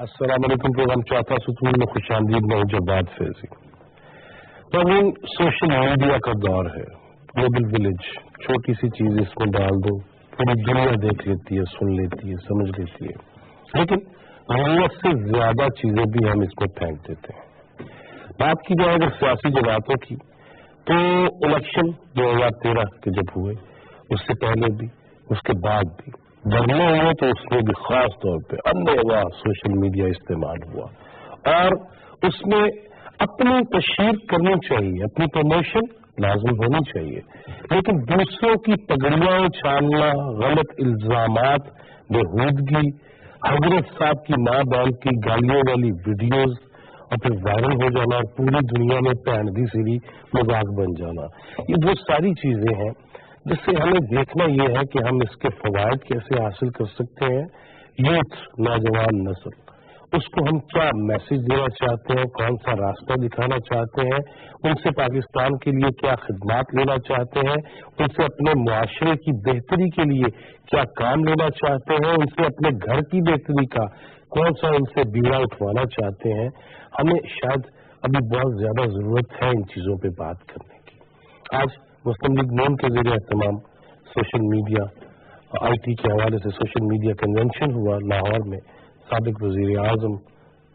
السلام علیکم پروگرام چوتھا ستون میں خوش آمدید میں جواد فیضی. تو ابھی سوشل میڈیا کا دور ہے. گلوبل ولیج چھوٹی سی چیز اس میں ڈال دو پوری دنیا دیکھ لیتی ہے, سن لیتی ہے, سمجھ لیتی ہے, لیکن ضرورت سے زیادہ چیزیں بھی ہم اس میں پھینک دیتے ہیں. بات کی جائے اگر سیاسی جماعتوں کی تو الیکشن 2013 کے جب ہوئے اس سے پہلے بھی اس کے بعد بھی دھرنے ہوئے تو اس میں بھی خاص طور پہ انواع سوشل میڈیا استعمال ہوا اور اس میں اپنی تشہیر کرنی چاہیے, اپنی پروموشن لازم ہونی چاہیے, لیکن دوسروں کی پگڑیاں چھاننا, غلط الزامات, بےہودگی, حضرت صاحب کی ماں بہن کی گالیوں والی ویڈیوز اور پھر وائرل ہو جانا اور پوری دنیا میں پہنگی سیری مذاق بن جانا, یہ بہت ساری چیزیں ہیں جس سے ہمیں دیکھنا یہ ہے کہ ہم اس کے فوائد کیسے حاصل کر سکتے ہیں. یوتھ, نوجوان نسل, اس کو ہم کیا میسج دینا چاہتے ہیں, کون سا راستہ دکھانا چاہتے ہیں, ان سے پاکستان کے لیے کیا خدمات لینا چاہتے ہیں, ان سے اپنے معاشرے کی بہتری کے لیے کیا کام لینا چاہتے ہیں, ان سے اپنے گھر کی بہتری کا کون سا ان سے بیڑا اٹھوانا چاہتے ہیں. ہمیں شاید ابھی بہت زیادہ ضرورت ہے ان چیزوں پہ بات کرنے کی. آج مسلم لیگ نون کے ذریعے اہتمام سوشل میڈیا آئی ٹی کے حوالے سے سوشل میڈیا کنونشن ہوا لاہور میں. سابق وزیر اعظم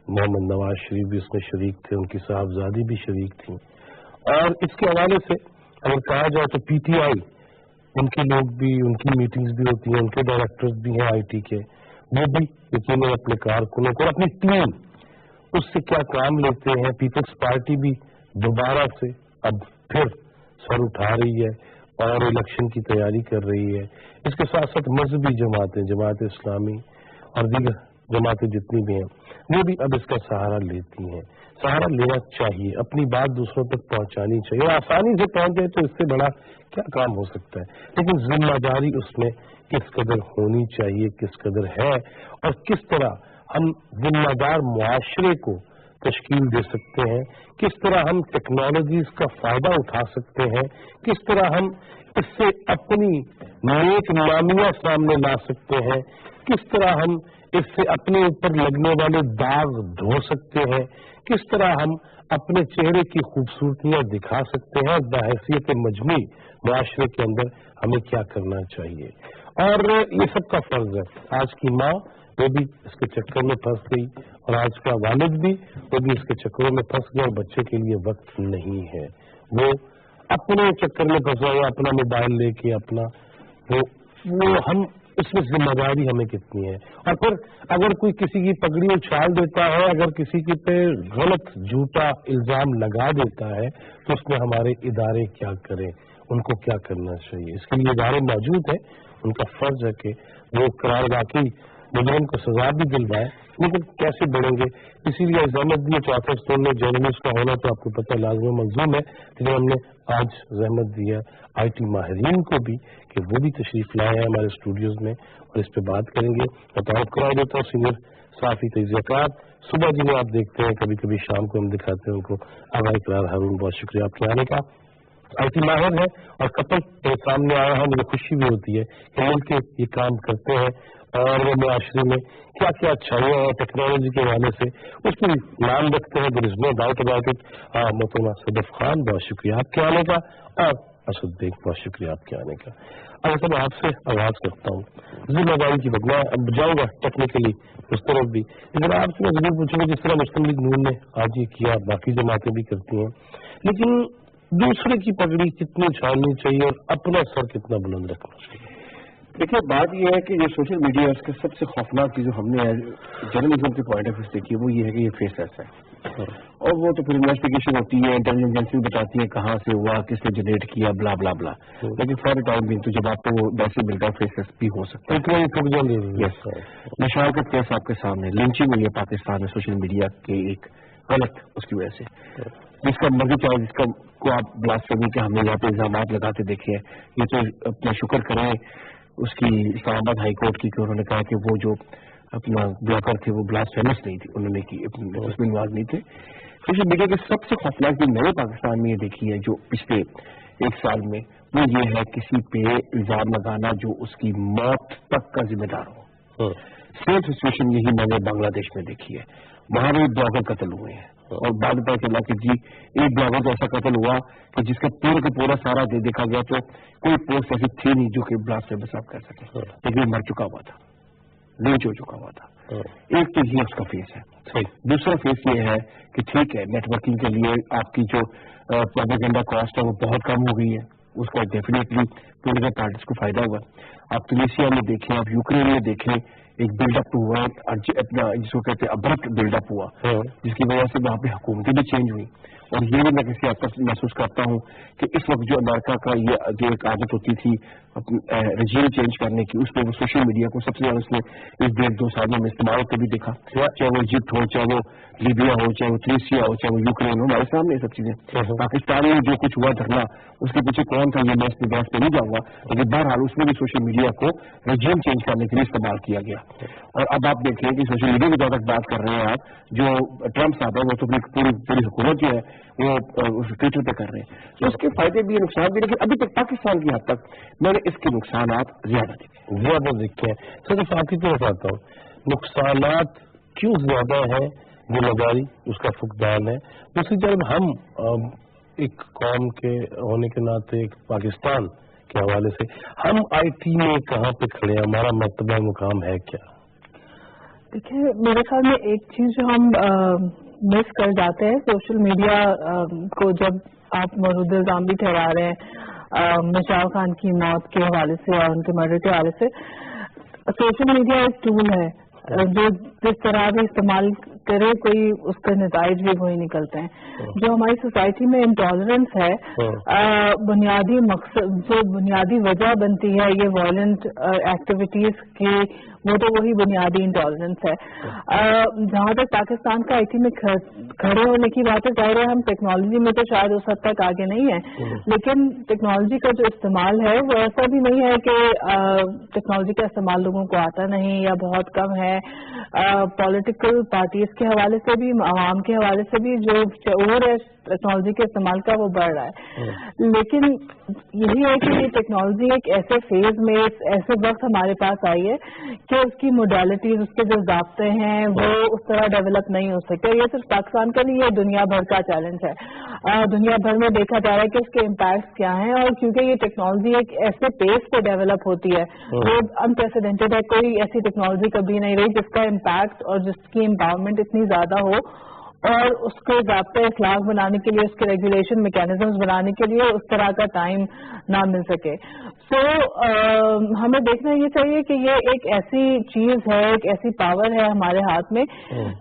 محمد نواز شریف بھی اس میں شریک تھے, ان کی صاحبزادی بھی شریک تھیں, اور اس کے حوالے سے اگر کہا جائے تو پی ٹی آئی ان کے لوگ بھی, ان کی میٹنگز بھی ہوتی ہیں, ان کے ڈائریکٹرز بھی ہیں آئی ٹی کے, وہ بھی یقیناً اپنے کارکنوں کو, اپنی ٹیم اس سے کیا کام لیتے ہیں. پیپلز پارٹی بھی دوبارہ سے اب پھر سر اٹھا رہی ہے اور الیکشن کی تیاری کر رہی ہے. اس کے ساتھ ساتھ مذہبی جماعتیں, جماعت اسلامی اور دیگر جماعتیں جتنی بھی ہیں وہ بھی اب اس کا سہارا لیتی ہیں. سہارا لینا چاہیے, اپنی بات دوسروں تک پہنچانی چاہیے. آسانی سے پہنچ جائے تو اس سے بڑا کیا کام ہو سکتا ہے, لیکن ذمہ داری اس میں کس قدر ہونی چاہیے, کس قدر ہے, اور کس طرح ہم ذمہ دار معاشرے کو تشکیل دے سکتے ہیں, کس طرح ہم ٹیکنالوجیز کا فائدہ اٹھا سکتے ہیں, کس طرح ہم اس سے اپنی نیک نامیاں سامنے لا سکتے ہیں, کس طرح ہم اس سے اپنے اوپر لگنے والے داغ دھو سکتے ہیں, کس طرح ہم اپنے چہرے کی خوبصورتیاں دکھا سکتے ہیں. بحیثیت مجموعی معاشرے کے اندر ہمیں کیا کرنا چاہیے, اور یہ سب کا فرض ہے. آج کی ماں وہ بھی اس کے چکر میں پھنس گئی اور آج کا والد بھی وہ بھی اس کے چکروں میں پھنس گیا, اور بچے کے لیے وقت نہیں ہے. وہ اپنے چکر میں پھنسا ہوا, اپنا موبائل لے کے اپنا وہ ہم اس میں ذمہ داری ہمیں کتنی ہے. اور پھر اگر کوئی کسی کی پگڑی اچھال دیتا ہے, اگر کسی کی پہ غلط جھوٹا الزام لگا دیتا ہے تو اس میں ہمارے ادارے کیا کریں, ان کو کیا کرنا چاہیے. اس کے لیے ادارے موجود ہیں, ان کا فرض ہے کہ وہ قرار واقعی مجرم کو سزا بھی دلوائے, لیکن کیسے بڑھیں گے. اسی لیے زحمت دی ہے چوتھا ستون میں جرنلسٹ کا ہونا تو آپ کو پتہ لازم ملزوم ہے, لیکن ہم نے آج زحمت دی ہے آئی ٹی ماہرین کو بھی کہ وہ بھی تشریف لائے ہیں ہمارے اسٹوڈیوز میں اور اس پہ بات کریں گے. میں تعارف کرا دیتا ہوں سینئر صحافی تجزیہ کار صبح جنہیں آپ دیکھتے ہیں, کبھی کبھی شام کو ہم دکھاتے ہیں ان کو, آغا اقرار ہارون, بہت شکریہ آپ کے آنے کا. آئی ٹی ماہر ہے اور کپل میرے سامنے آیا ہے, مجھے خوشی بھی ہوتی ہے کہ مل کے یہ کام کرتے ہیں اور وہ معاشرے میں کیا کیا اچھائیاں ہیں ٹیکنالوجی کے حوالے سے اس کو نام رکھتے ہیں. دیر از نو ڈاؤٹ اباؤٹ اٹ. محترمہ صدف خان, بہت شکریہ آپ کے آنے کا, اور اسد بیگ, بہت شکریہ آپ کے آنے کا. اگر میں آپ سے آغاز کرتا ہوں ذمہ داری کی بات, میں اب جاؤں گا ٹیکنیکلی اس طرف بھی, لیکن آپ سے میں ضرور پوچھوں گا جس طرح مسلم لیگ نون نے آج یہ کیا, باقی جماعتیں بھی کرتی ہیں, لیکن دوسرے کی پگڑی کتنی چھاڑنی چاہیے اور اپنا سر کتنا بلند رکھنا چاہیے. دیکھیے بات یہ ہے کہ جو سوشل میڈیا ہے اس کے سب سے خوفناک چیز جو ہم نے جرنلزم کے پوائنٹ آف ویو سے دیکھی ہے وہ یہ ہے کہ یہ فیس لیس ہے, اور وہ تو پھر انویسٹیگیشن ہوتی ہے, انٹیلیجنس ایجنسی بتاتی ہے کہاں سے ہوا, کس نے جنریٹ کیا, بلا بلا بلا, لیکن فار ٹائم بھی تو جب آپ کو وہ ویسے ملتا ہے فیس لیس بھی ہو سکتا ہے. نشان کا کیس آپ کے سامنے, لنچنگ ہوئی ہے پاکستان میں سوشل میڈیا کے ایک غلط اس کی وجہ سے, جس کا مرضی چاہے جس کا کو آپ بلاسفیمی کے ہم نے یہاں پہ الزامات لگاتے دیکھے ہیں. یہ تو اپنا شکر کریں اس کی اسلام آباد ہائی کورٹ کی کہ انہوں نے کہا کہ وہ جو اپنا بلاکر تھے وہ بلاسفیمس نہیں تھی, انہوں نے کی اس میں انوالو نہیں تھے. سوشل میڈیا کے سب سے خوفناک جو میں نے پاکستان میں یہ دیکھی ہے جو پچھلے ایک سال میں, وہ یہ ہے کسی پہ الزام لگانا جو اس کی موت تک کا ذمہ دار ہو. सेम सिचुएशन यही मैंने बांग्लादेश में देखी है, वहां भी ब्लॉगर कत्ल हुए हैं और बाद पता चला कि जी एक ब्लॉगर तो ऐसा कत्ल हुआ कि जिसका पूरा का पूरा सारा देखा गया तो कोई पोस्ट ऐसी थी नहीं जो कि ब्लास्ट से बचाव कर सके, लेकिन मर चुका हुआ था, लिंच हो चुका हुआ था। एक तो ये उसका फेस है। दूसरा फेस ये है कि ठीक है, नेटवर्किंग के लिए आपकी जो प्रोपेगेंडा कॉस्ट है वो बहुत कम हो गई है, उसका डेफिनेटली पॉलिटिकल पार्टीज को फायदा हुआ। आप तुनिसिया में देखें, आप यूक्रेन में देखें, एक बिल्डअप हुआ, अपना जिसको कहते हैं अब्रप्ट बिल्डअप हुआ, जिसकी वजह से वहां पे हुकूमतें भी चेंज हुई। और ये भी मैं किसी हद तक महसूस करता हूँ कि इस वक्त जो अमेरिका का ये जो एक आदत होती थी रजीम चेंज करने की, उसमें वो सोशल मीडिया को सबसे ज्यादा उसने इस 1.5-2 सालों में इस्तेमाल होते भी देखा, चाहे वो इजिप्ट हो, चाहे वो लीबिया हो, चाहे वो तुनिसिया हो, चाहे वो यूक्रेन हो, हमारे सामने ये सब चीजें। पाकिस्तान में जो कुछ हुआ धरना, उसके पीछे कौन था ये मैं इसमें बहस पे नहीं जाऊंगा, लेकिन बहरहाल उसमें भी सोशल मीडिया को रजीम चेंज करने के लिए इस्तेमाल किया गया। और अब आप देखें कि सोशल मीडिया की जहाँ तक बात कर रहे हैं आप, जो ट्रम्प साहब है वो तो अपनी पूरी हुकूमत जो है वो ट्विटर पे कर रहे हैं, तो उसके फायदे भी नुकसान भी, लेकिन अभी तक पाकिस्तान की हद तक मैंने इसके नुकसानात ज्यादा दिखे हैं। सिर्फ आपकी तरफ आता हूँ, नुकसानात क्यों ज्यादा है? जिम्मेदारी उसका फुकदान है। दूसरी तरफ हम एक कौम के होने के नाते, एक पाकिस्तान के हवाले से हम आईटी में कहाँ पे खड़े हैं, हमारा मर्तबा मुकाम है क्या? देखिए, मेरे ख्याल में एक चीज जो हम मिस कर जाते हैं सोशल मीडिया को, जब आप मौजूद इल्जाम भी ठहरा रहे हैं मिसाल खान की मौत के हवाले से और उनके मर्डर के हवाले से, सोशल मीडिया एक टूल है जो जिस तरह भी इस्तेमाल करे कोई उसके नताइज भी वही निकलते हैं। जो हमारी सोसाइटी में इंटॉलरेंस है, बुनियादी मकसद जो बुनियादी वजह बनती है ये वायलेंट एक्टिविटीज की, वो तो वही बुनियादी इंटॉलरेंस है। जहाँ तक पाकिस्तान का आईटी में खड़े होने की बात है, जाहिर है हम टेक्नोलॉजी में तो शायद उस हद तक आगे नहीं है, लेकिन टेक्नोलॉजी का जो इस्तेमाल है वो ऐसा भी नहीं है कि टेक्नोलॉजी का इस्तेमाल लोगों को आता नहीं या बहुत कम है। पॉलिटिकल पार्टीज के हवाले से भी, आवाम के हवाले से भी जो शऊर है टेक्नोलॉजी के इस्तेमाल का वो बढ़ रहा है। लेकिन यही है कि ये टेक्नोलॉजी एक ऐसे फेज में, ऐसे वक्त हमारे पास आई है कि उसकी मोडालिटीज, उसके जो ज़ाब्ते हैं वो उस तरह डेवलप नहीं हो सकते। ये सिर्फ पाकिस्तान का नहीं है, दुनिया भर का चैलेंज है। दुनिया भर में देखा जा रहा है कि उसके इम्पैक्ट क्या हैं, और क्योंकि ये टेक्नोलॉजी एक ऐसे पेस पे डेवलप होती है वो अनप्रेसिडेंटेड है। कोई ऐसी टेक्नोलॉजी कभी नहीं रही जिसका इम्पैक्ट और जिसकी एम्पावरमेंट इतनी ज्यादा हो और उसके ज़ाब्ते इखलाक बनाने के लिए, उसके रेगुलेशन मैकेनिज्म्स बनाने के लिए उस तरह का टाइम ना मिल सके। तो हमें देखना ये चाहिए कि ये एक ऐसी चीज है, एक ऐसी पावर है हमारे हाथ में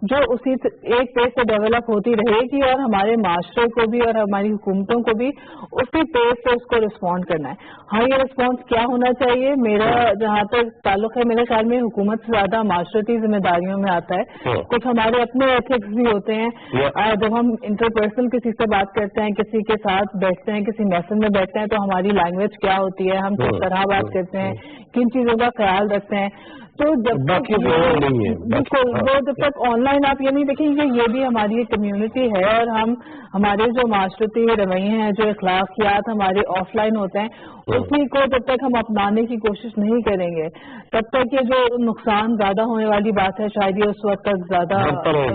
जो उसी एक पेस से डेवलप होती रहेगी और हमारे माशरे को भी और हमारी हुकूमतों को भी उसी पेस से उसको रिस्पॉन्ड करना है। हाँ, ये रिस्पॉन्स क्या होना चाहिए, मेरा जहाँ तक ताल्लुक है, मेरे ख्याल में हुकूमत से ज्यादा माशरती जिम्मेदारियों में आता है। कुछ हमारे अपने एथिक्स भी होते हैं। जब हम इंटरपर्सनल किसी से बात करते हैं, किसी के साथ बैठते हैं, किसी महफिल में बैठते हैं, तो हमारी लैंग्वेज क्या होती है, हम किस तरह बात करते हैं, किन चीजों का ख्याल रखते हैं। तो जब तक बिल्कुल वो जब तक ऑनलाइन आप ये नहीं देखेंगे, ये भी हमारी एक कम्युनिटी है और हम हमारे जो माशरती रवैये हैं, जो अखलाकियात हमारे ऑफलाइन होते हैं, उसी को जब तक हम अपनाने की कोशिश नहीं करेंगे तब तक ये जो नुकसान ज्यादा होने वाली बात है शायद ये उस वक्त तक ज्यादा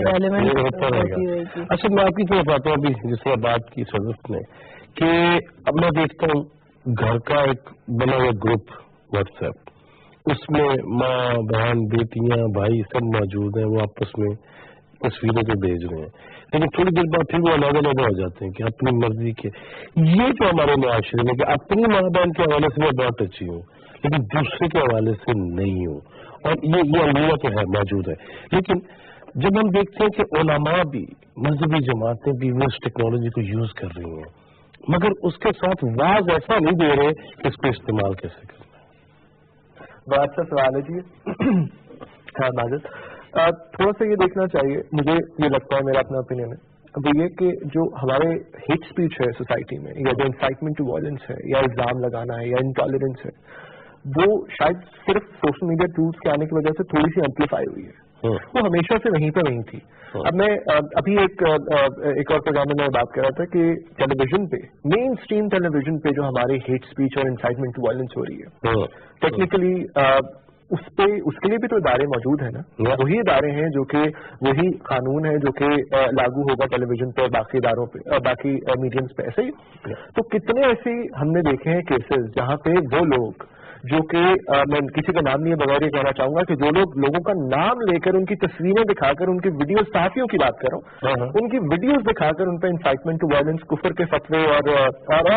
रेलेवेंट होती रहेगी। अच्छा, मैं आपकी तरफ आता हूँ अभी जिसने बात की सदस्य ने कि अब मैं देखता हूँ घर का एक बना हुआ ग्रुप व्हाट्सएप, उसमें माँ बहन बेटियां भाई सब मौजूद हैं, वो आपस में तस्वीरें तो भेज रहे हैं, लेकिन थोड़ी देर बाद फिर वो अलग हो जाते हैं कि अपनी मर्जी के। ये जो हमारे मुआशरे में कि अपनी माँ बहन के हवाले से मैं बहुत अच्छी हूँ लेकिन दूसरे के हवाले से नहीं हूँ, और ये अलमिया तो है, मौजूद है। लेकिन जब हम देखते हैं कि उलमा भी, मजहबी जमातें भी वो इस टेक्नोलॉजी को यूज कर रही हैं, मगर उसके साथ वाज ऐसा नहीं दे रहे कि इसको इस्तेमाल कैसे करना है। बहुत अच्छा सवाल है जी। हाँ माजिद, थोड़ा सा ये देखना चाहिए, मुझे ये लगता है, मेरा अपना ओपिनियन है, वो ये कि जो हमारे हेट स्पीच है सोसाइटी में, या जो इंसाइटमेंट टू वायलेंस है, या इल्जाम लगाना है, या इंटॉलरेंस है, वो शायद सिर्फ सोशल मीडिया टूल्स के आने की वजह से थोड़ी सी एम्पलीफाई हुई है। वो हमेशा से वहीं पर नहीं थी। अब मैं अभी एक और प्रोग्राम में बात कर रहा था कि टेलीविजन पे, मेन स्ट्रीम टेलीविजन पे जो हमारे हेट स्पीच और इंसाइटमेंट टू वायलेंस हो रही है, टेक्निकली उसके लिए भी तो इदारे मौजूद हैं ना, वही इदारे हैं जो कि वही कानून है जो कि लागू होगा टेलीविजन पे, बाकी इदारों पे, बाकी मीडियम्स पे, ऐसे ही। तो कितने ऐसे हमने देखे हैं केसेस जहाँ पे वो लोग जो कि मैं किसी का नाम नहीं बगैर ये कहना चाहूंगा कि जो लोग लोगों का नाम लेकर उनकी तस्वीरें दिखाकर उनकी वीडियोस, सहाफियों की बात कर रहा हूँ, उनकी वीडियोस दिखाकर उन पर इंसाइटमेंट टू वायलेंस, कुफर के फतवे और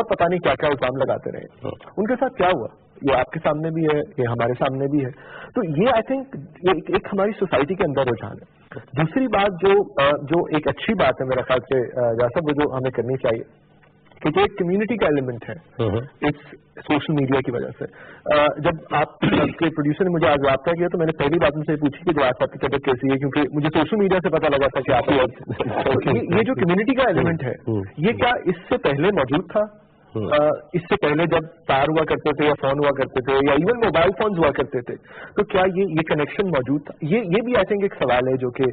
पता नहीं क्या क्या इल्जाम लगाते रहे। उनके साथ क्या हुआ ये आपके सामने भी है, ये हमारे सामने भी है। तो ये आई थिंक एक हमारी सोसाइटी के अंदर रुझान है। दूसरी बात जो एक अच्छी बात है मेरा ख्याल से जासब, वो जो हमें करनी चाहिए कि जो एक कम्युनिटी का एलिमेंट है इस सोशल मीडिया की वजह से। जब आपके प्रोड्यूसर ने मुझे आज रब्ता किया तो मैंने पहली बात उनसे पूछी कि जो आज आपकी तबीयत कैसी है, क्योंकि मुझे सोशल मीडिया से पता लगा था कि आप ये जो कम्युनिटी का एलिमेंट है ये क्या इससे पहले मौजूद था? इससे पहले जब तार हुआ करते थे या फोन हुआ करते थे या इवन मोबाइल फोन हुआ करते थे, तो क्या ये कनेक्शन मौजूद था? ये भी आई थिंक एक सवाल है जो कि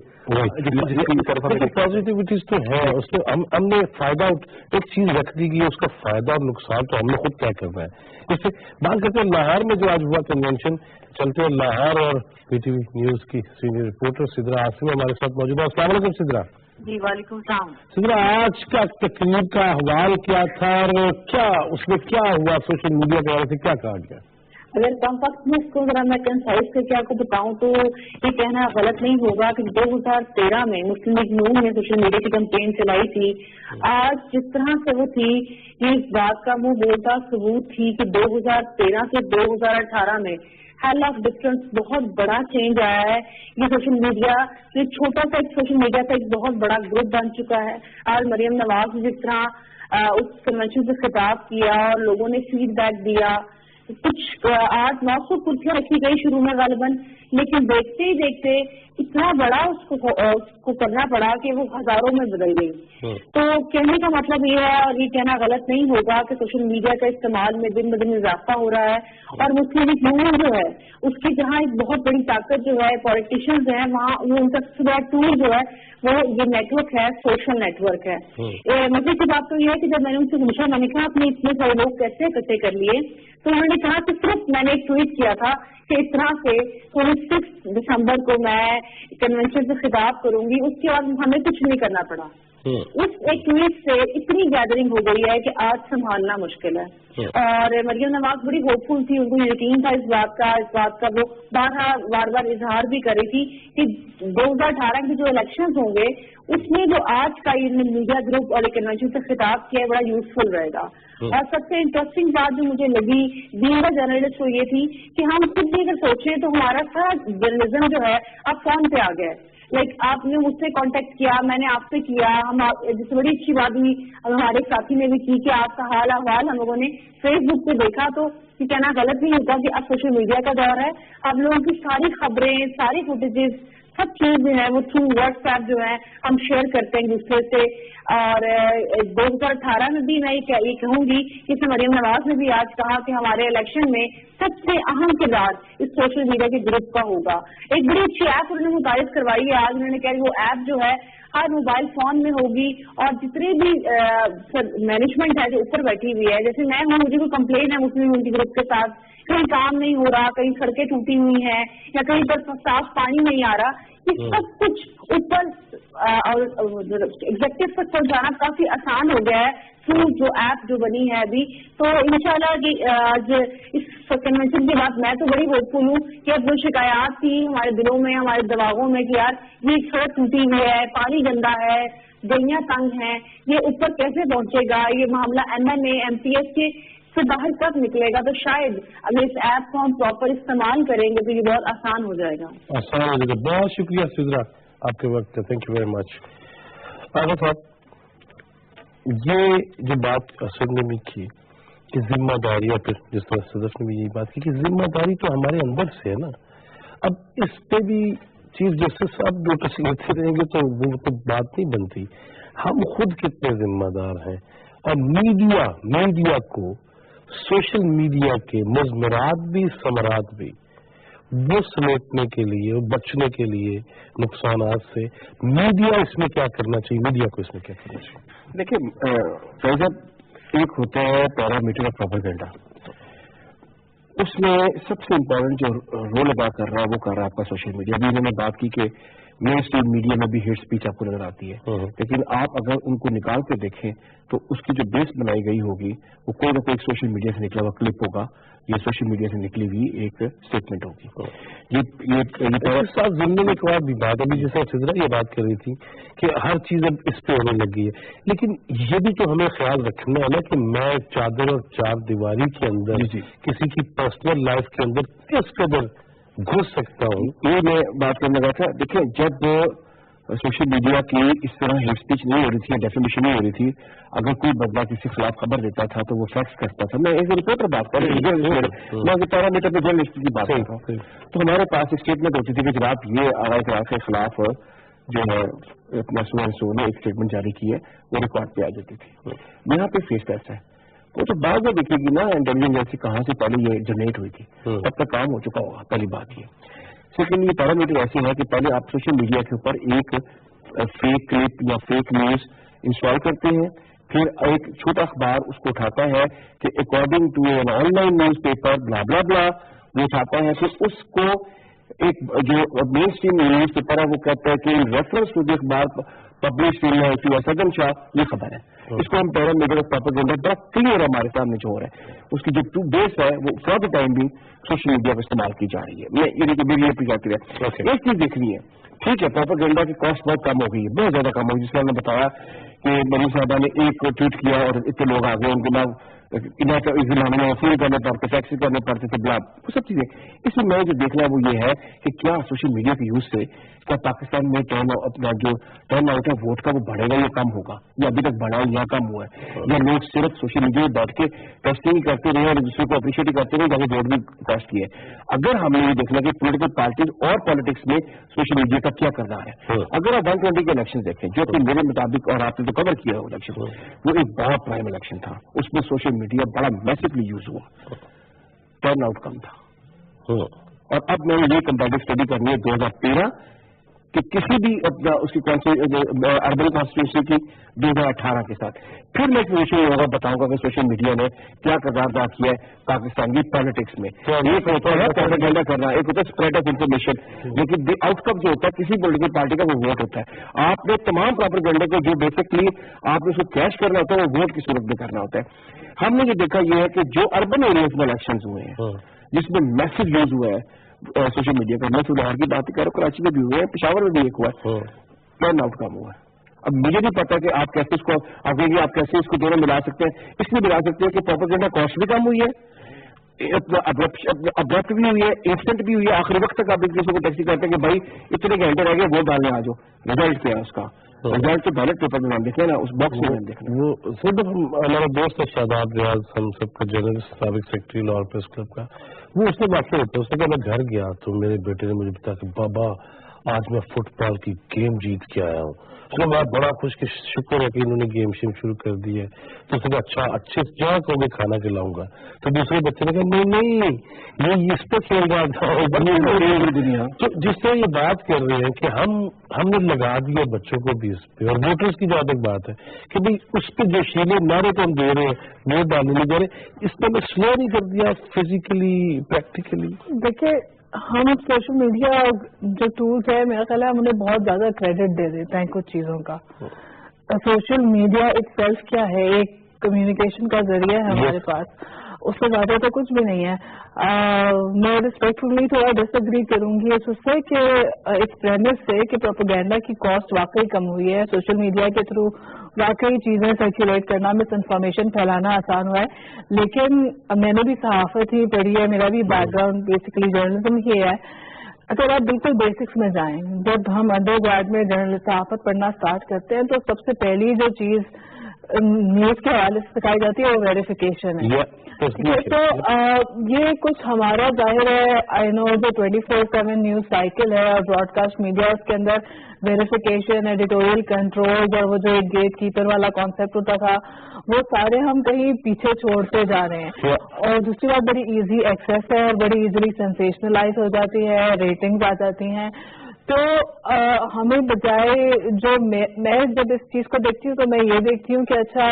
पॉजिटिविटीज तो है उसमें। हमने फायदा एक चीज रख दी कि उसका फायदा और नुकसान तो हमने खुद तय करना है। इससे बात करते हैं लाहौर में जो आज हुआ कन्वेंशन, चलते हैं लाहौर और पीटीवी न्यूज की सीनियर रिपोर्टर सिद्रा आसिम हमारे साथ मौजूद है। अस्सलाम वालेकुम सिद्रा। जी वालेकुम सलाम। सिद्रा, आज का तकरीब का अहवाल क्या था और क्या उसमें क्या हुआ, सोशल मीडिया के बारे से क्या कहा गया? अगर कम वक्त में इसको जरा मैं कंसाइज करके आपको बताऊं तो ये कहना गलत नहीं होगा कि 2013 में मुस्लिम लीग नून ने सोशल मीडिया की कैंपेन चलाई थी। आज जिस तरह से वो थी ये इस बात का मुंह बोलता सबूत थी कि 2013 से 2018 में हेल ऑफ डिफरेंस, बहुत बड़ा चेंज आया है। ये सोशल मीडिया, ये छोटा सा एक सोशल मीडिया का एक बहुत बड़ा ग्रुप बन चुका है। आज मरियम नवाज ने जिस तरह उस कन्वेंशन से खिताब किया और लोगों ने फीडबैक दिया, कुछ 800-900 कुर्सियां रखी गई शुरू में गालिबन, लेकिन देखते ही देखते इतना बड़ा उसको करना पड़ा कि वो हजारों में बदल गई। तो कहने का मतलब ये है, और ये कहना गलत नहीं होगा कि सोशल मीडिया का इस्तेमाल में दिन ब दिन इजाफा हो रहा है। और मुस्लिम लीग नून जो है उसकी जहाँ एक बहुत बड़ी ताकत जो है पॉलिटिशियंस हैं, वहाँ वो उनका सबसे बड़ा टूल जो है वो ये नेटवर्क है, सोशल नेटवर्क है। मजे की बात तो ये है कि जब मैंने उनसे पूछा, मैंने कहा आपने इतने सारे लोग कैसे इकट्ठे कर लिए, तो उन्होंने कहा कि सिर्फ मैंने एक ट्वीट किया था कि इस तरह से 26 दिसंबर को मैं कन्वेंशन से खिताब करूंगी, उसके बाद हमें कुछ नहीं करना पड़ा। उस एक ट्वीट से इतनी गैदरिंग हो गई है कि आज संभालना मुश्किल है। और मरियम नवाज बड़ी होपफुल थी, उनको यकीन था इस बात का वो बार बार इजहार भी कर रही थी कि 2018 के जो इलेक्शंस होंगे उसमें जो आज का ये मीडिया ग्रुप और कन्वेंशन से खिताब किया है बड़ा यूजफुल रहेगा। और सबसे इंटरेस्टिंग बात जो मुझे लगी बीइंग अ जर्नलिस्ट वो ये थी कि हम खुद भी अगर सोचें तो हमारा सारा जर्नलिज्म जो है अब फोन पे आ गया है। लाइक आपने मुझसे कांटेक्ट किया, मैंने आपसे किया, हम जिससे बड़ी अच्छी बात हुई हमारे साथी ने भी की कि आपका हाल अहवाल हम लोगों ने फेसबुक पे देखा। तो ये कहना गलत नहीं होता कि अब सोशल मीडिया का दौर है, अब लोगों की सारी खबरें, सारी फुटेजेस, सब चीज जो है वो थ्रू व्हाट्सएप जो है हम शेयर करते हैं एक दूसरे से। और 2018 में भी मैं ये कहूंगी कि मरियम नवाज ने भी आज कहा कि हमारे इलेक्शन में सबसे अहम किरदार इस सोशल मीडिया के ग्रुप का होगा। एक बड़ी अच्छी ऐप उन्होंने मुतारिफ करवाई है आज, उन्होंने कहा वो ऐप जो है हर मोबाइल फोन में होगी और जितने भी मैनेजमेंट है जो ऊपर बैठी हुई है, जैसे मैं हूँ, मुझे कोई कंप्लेन है मुस्लिम उनकी ग्रुप के साथ, कहीं काम नहीं हो रहा, कहीं सड़कें टूटी हुई हैं या कहीं पर साफ पानी नहीं आ रहा, ये सब कुछ ऊपर एग्जेक्टिव तक पहुंचाना काफी आसान हो गया है थ्रू जो ऐप जो बनी है अभी। तो इंशाल्लाह आज इस कन्वेंशन के बाद मैं तो बड़ी होपफुल हूँ कि अब जो शिकायत थी हमारे दिलों में, हमारे दिमागों में कि यार ये सड़क टूटी हुई है, पानी गंदा है, गलियां तंग हैं, ये ऊपर कैसे पहुंचेगा, ये मामला MNA MPS के से बाहर कब निकलेगा, तो शायद अगर इस ऐप को हम प्रॉपर इस्तेमाल करेंगे तो ये बहुत आसान हो जाएगा। आसान हो जाएगा। बहुत शुक्रिया सिद्रा आपके वक्त, थैंक यू वेरी मच। आगे साहब, ये जो बात असद ने भी की कि जिम्मेदारी, या फिर जिस तरह सदफ ने भी यही बात की कि जिम्मेदारी तो हमारे अंदर से है ना, अब इस पे भी चीज जैसे सब नोटिस लेते रहेंगे तो वो तो बात नहीं बनती। हम खुद कितने जिम्मेदार हैं, और मीडिया को सोशल मीडिया के मुज़मरात भी समरात भी वो समेटने के लिए, बचने के लिए नुकसानात से मीडिया इसमें क्या करना चाहिए, मीडिया को इसमें क्या करना चाहिए? देखिए, एक होता है पैरामीटर ऑफ प्रोपेगेंडा, उस اس میں سب سے امپورٹنٹ جو رول ادا کر رہا ہے وہ کر رہا ہے آپ کا سوشل میڈیا. ابھی انہوں نے بات کی کہ مین اسٹریم میڈیا میں بھی ہیٹ اسپیچ آپ کو نظر آتی ہے, لیکن آپ اگر ان کو نکال کے دیکھیں تو اس کی جو بیس بنائی گئی ہوگی وہ کوئی نہ کوئی سوشل میڈیا سے نکلا ہوا کلپ ہوگا, یہ سوشل میڈیا سے نکلی ہوئی ایک اسٹیٹمنٹ ہوگی. یہ صاحب ضمن میں ایک اور بھی بات, ابھی جیسے سدرا یہ بات کر رہی تھی کہ ہر چیز اب اس پہ ہونے لگی ہے, لیکن یہ بھی تو ہمیں خیال رکھنا ہے نا کہ میں چادر اور چار دیواری کے اندر کسی کی پرسنل لائف کے اندر کس قدر گھس سکتا ہوں. یہ میں بات کرنے لگا تھا. دیکھیں جب سوشل میڈیا کی اس طرح ہیٹ اسپیچ نہیں ہو رہی تھی, ڈیفیمیشن نہیں ہو رہی تھی, اگر کوئی بندہ کسی خلاف خبر دیتا تھا تو وہ فیکس کرتا تھا. میں ایک رپورٹر بات کر رہا ہوں, میں پیرامیٹر پہ جرنلسٹ کی بات کر رہا ہوں. تو ہمارے پاس اسٹیٹمنٹ ہوتی تھی کہ جب آپ یہ آغاز کلاس کے خلاف جو ہے اپنا سو نے ایک اسٹیٹمنٹ جاری کی ہے وہ ریکارڈ پہ آ جاتی تھی. یہاں پہ فیس ٹیسٹ ہے, وہ تو بعد میں دیکھے گی نا انٹیلیجنس ایجنسی کہاں سے پہلے یہ جنریٹ ہوئی تھی, تب تک کام ہو چکا ہوگا. پہلی بات یہ. سیکنڈ, یہ پیرامیٹر ایسے ہے کہ پہلے آپ سوشل میڈیا کے اوپر ایک فیک کلپ یا فیک نیوز انسٹال کرتے ہیں, پھر ایک چھوٹا اخبار اس کو اٹھاتا ہے کہ according to an online newspaper blah blah بلا, وہ اٹھاتا ہے کہ اس کو ایک جو مین اسٹریم نیوز پیپر ہے وہ کہتا ہے کہ ریفرنس ٹو دی اخبار پبلش سدن شاہ, یہ خبر ہے. اس کو ہم پیرامیٹر آف پروپیگنڈا بڑا کلیئر ہے ہمارے سامنے جو ہو رہا ہے. اس کی جو بیس ہے وہ فار دا ٹائم بھی سوشل میڈیا کا استعمال کی جا رہی ہے. میں یہ دیکھیے میری اپیل جاتی ہے. ایک چیز دیکھنی ہے, ٹھیک ہے پروپیگنڈا کی کاسٹ بہت کم ہو گئی ہے, بہت زیادہ کم ہو گئی. جس میں نے بتایا کہ مریم صاحبہ نے ایک ٹویٹ کیا اور اتنے لوگ آ گئے, ان کے نام فیل کرنے پڑتے, ٹیکسی کرنے پڑتے تھے, بلا وہ سب چیزیں. اس میں جو دیکھنا ہے وہ یہ ہے کہ کیا سوشل میڈیا کے یوز سے کیا پاکستان میں اپنا جو ٹرن آؤٹ ہے ووٹ کا وہ بڑھے گا یا کم ہوگا, یا ابھی تک بڑھا یا کم ہوا ہے, یا لوگ صرف سوشل میڈیا میں بیٹھ کے ٹیسٹنگ کرتے رہے اور دوسرے کو اپریشیٹ کرتے رہے جاکے ووٹ بھی کاسٹ کیے. اگر ہم نے یہ دیکھنا کہ پولیٹیکل پارٹیز اور پالیٹکس میں سوشل میڈیا کا کیا کردار ہے. اگر آپ 120 کے الیکشن دیکھیں جو کہ میرے مطابق اور آپ نے جو کور کیا الیکشن وہ ایک بہت پرائم الیکشن تھا, اس میں سوشل میڈیا بڑا میسively یوز ہوا, ٹرن آؤٹ کم تھا. اور اب میں یہ کمپیریٹو اسٹڈی کرنی ہے 2013 کہ کسی بھی اس کی اربن کانسٹیٹیوشن کی 2018 کے ساتھ. پھر میں ہوگا بتاؤں گا کہ سوشل میڈیا نے کیا کردار ادا کیا ہے پاکستان کی پالیٹکس میں. ایک ہوتا ہے پروپیگنڈا کرنا, ایک ہوتا ہے اسپریڈ آف انفارمیشن, لیکن آؤٹ کم جو ہوتا ہے کسی پولیٹیکل پارٹی کا وہ ووٹ ہوتا ہے. آپ نے تمام پروپیگنڈا کو جو بیسکلی آپ نے اس کو کیش کرنا ہوتا ہے وہ ووٹ کی صورت میں کرنا ہوتا ہے. ہم نے یہ دیکھا یہ ہے کہ جو اربن ایریاز میں الیکشن ہوئے ہیں جس میں میسو یوز ہوا ہے سوشل میڈیا کا, میں سدھار کی بات کر رہا ہوں, کراچی میں بھی ہوئے ہیں, پشاور میں بھی ایک ہوا ہے, ٹرن آؤٹ کم ہوا ہے. اب مجھے نہیں پتا کہ آپ کیسے اس کو آپ کہیں گے آپ کیسے اس کو دونوں ملا سکتے ہیں. اس لیے ملا سکتے ہیں کہ پروپیگنڈا کاسٹ بھی کم ہوئی ہے, ابرپٹ بھی ہوئی ہے, انسٹنٹ بھی ہوئی ہے. آخری وقت تک آپ ایک دوسرے کو ٹیکسی کرتے ہیں کہ بھائی اتنے گھنٹے رہ گئے ووٹ ڈالنے آ جاؤ, رزلٹ کیا ہے اس کا, رزلٹ تو بیلٹ پیپر میں نام دیکھنا نا, اس باکس میں دیکھنا. وہ صرف ہمارا دوست ہے شاداب ریاض, ہم سب کا جرنلسٹ, سابق سیکرٹری لاہور پریس کلب کا, وہ اس نے واقعہ ہوتا ہے. اس نے کہا میں گھر گیا تو میرے بیٹے نے مجھے بتایا کہ بابا آج میں فٹ بال کی گیم جیت کے آیا ہوں. اس میں بڑا خوش کہ شکر ہے کہ انہوں نے گیم شروع کر دی ہے. تو اس نے اچھا اچھے جہاں کو میں کھانا کھلاؤں گا. تو دوسرے بچے نے کہا نہیں یہ اس پہ کھیل رہا تھا دنیا. تو جس طرح یہ بات کر رہے ہیں کہ ہم نے لگا دیا بچوں کو بھی اس پہ, اور ووٹرس کی جہاں تک بات ہے کہ بھائی اس پہ جو شیلے نعرے تو ہم دے رہے ہیں ووٹ ڈالنے نہیں جا رہے, اس پہ ہمیں سلو نہیں کر دیا فزیکلی پریکٹیکلی. دیکھیے ہم سوشل میڈیا جو ٹولس ہے میرا خیال ہے ہم انہیں بہت زیادہ کریڈٹ دے دیتے ہیں کچھ چیزوں کا. سوشل میڈیا اٹ سیلف کیا ہے, ایک کمیونیکیشن کا ذریعہ ہے ہمارے پاس, اس سے زیادہ تو کچھ بھی نہیں ہے. میں ریسپیکٹفلی تھوڑا ڈس ایگری کروں گی اس سے کہ اس پریمس سے کہ پروپیگنڈا کی کاسٹ واقعی کم ہوئی ہے. سوشل میڈیا کے تھرو واقعی چیزیں سرکولیٹ کرنا, مس انفارمیشن پھیلانا آسان ہوا ہے. لیکن میں نے بھی صحافت ہی پڑھی ہے, میرا بھی بیک گراؤنڈ بیسکلی جرنلزم ہی ہے. اگر آپ بالکل بیسکس میں جائیں, جب ہم انڈر گریڈ میں صحافت پڑھنا اسٹارٹ کرتے ہیں تو سب سے پہلی جو چیز نیوز کے حوالے سے سکھائی جاتی ہے وہ ویریفیکیشن ہے. تو یہ کچھ ہمارا ظاہر ہے آئی نو جو 24/7 نیوز سائیکل ہے اور براڈ کاسٹ میڈیا اس کے اندر ویریفیکیشن, ایڈیٹوریل کنٹرول اور وہ جو ایک گیٹ کیپر والا کانسیپٹ ہوتا تھا وہ سارے ہم کہیں پیچھے چھوڑتے جا رہے ہیں. اور دوسری بات بڑی ایزی ایکسیس ہے اور بڑی ایزیلی سینسیشنلائز ہو جاتی ہے, ریٹنگز آ جاتی ہیں. تو ہمیں بجائے جو میں جب اس چیز کو دیکھتی ہوں تو میں یہ دیکھتی ہوں کہ اچھا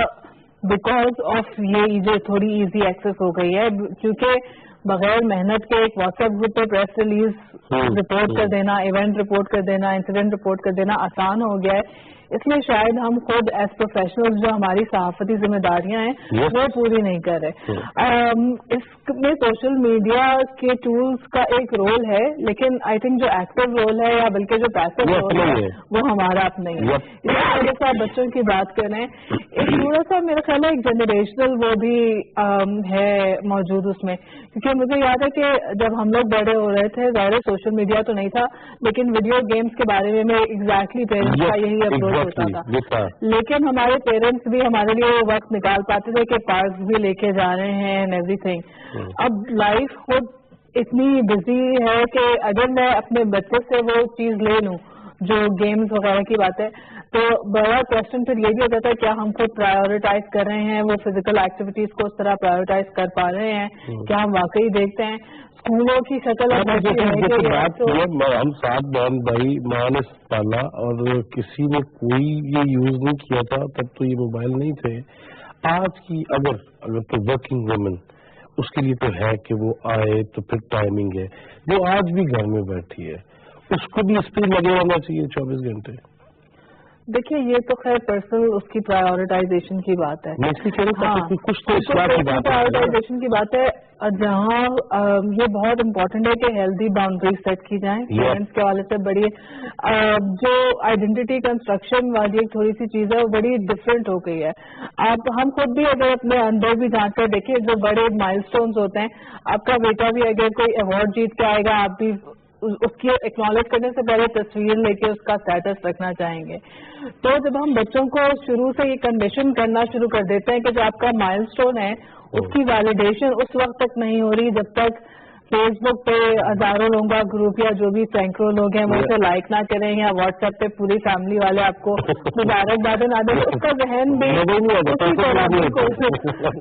بیکاز آف یہ تھوڑی ایزی ایکسیس ہو گئی ہے, کیونکہ बगैर मेहनत के एक व्हाट्सएप ग्रुप पे प्रेस रिलीज रिपोर्ट कर देना, इवेंट रिपोर्ट कर देना, इंसिडेंट रिपोर्ट कर देना आसान हो गया है। इसलिए शायद हम खुद एज प्रोफेशनल्स जो हमारी सहाफती जिम्मेदारियां हैं वो पूरी नहीं कर रहे। इसमें सोशल मीडिया के टूल्स का एक रोल है, लेकिन आई थिंक जो एक्टिव रोल है या बल्कि जो पैसिव रोल है वो हमारा अपना ही है। इसी वजह से आप बच्चों की बात कर रहे हैं, एक थोड़ा सा मेरा ख्याल है एक जनरेशनल वो भी है मौजूद उसमें, क्योंकि मुझे याद है कि जब हम लोग बड़े हो रहे थे, ज़ाहिर सोशल मीडिया तो नहीं था, लेकिन वीडियो गेम्स के बारे में एग्जैक्टली पेरेंट्स का यही अप्रोच होता था। लेकिन हमारे पेरेंट्स भी हमारे लिए वो वक्त निकाल पाते थे कि पार्क भी लेके जा रहे हैं एंड एवरीथिंग। अब लाइफ खुद इतनी बिजी है कि अगर मैं अपने बच्चे से वो चीज ले लूं जो गेम्स वगैरह की बात है, तो बड़ा क्वेश्चन फिर ये भी हो जाता है क्या हम खुद प्रायोरिटाइज कर रहे हैं वो फिजिकल एक्टिविटीज को उस तरह प्रायोरिटाइज कर पा रहे हैं, क्या हम वाकई देखते हैं स्कूलों की शक्ल हम सात बहन भाई माँ ने पाला और किसी ने कोई ये यूज नहीं किया था, तब तो ये मोबाइल नहीं थे। आज की अगर तो वर्किंग वुमेन उसके लिए तो है कि वो आए तो फिर टाइमिंग है, वो आज भी घर में बैठी है, उसको भी इस पर लगे रहना चाहिए 24 घंटे। देखिए ये तो खैर पर्सनल उसकी प्रायोरिटाइजेशन की बात है। कुछ तो प्रायोरिटाइजेशन की बात है, जहाँ ये बहुत इम्पोर्टेंट है कि हेल्दी बाउंड्रीज सेट की जाएं पेरेंट्स के हवाले से। बड़ी जो आइडेंटिटी कंस्ट्रक्शन वाली एक थोड़ी सी चीज है वो बड़ी डिफरेंट हो गई है। आप हम खुद भी अगर अपने अंदर भी झांक कर देखिए, जो बड़े माइलस्टोन्स होते हैं, आपका बेटा भी अगर कोई अवार्ड जीत के आएगा, आप भी उसकी एक्नॉलेज करने से पहले तस्वीर लेके उसका स्टेटस रखना चाहेंगे। तो जब हम बच्चों को शुरू से ये कंडीशन करना शुरू कर देते हैं कि जो आपका माइलस्टोन है उसकी वैलिडेशन उस वक्त तक नहीं हो रही जब तक फेसबुक पे हजारों लोगों का ग्रुप या जो भी सैकड़ों लोग हैं वो उसे लाइक ना करें, या व्हाट्सएप पे पूरी फैमिली वाले आपको मुबारकबाद ना दें, उसका जहन भी उसी तरह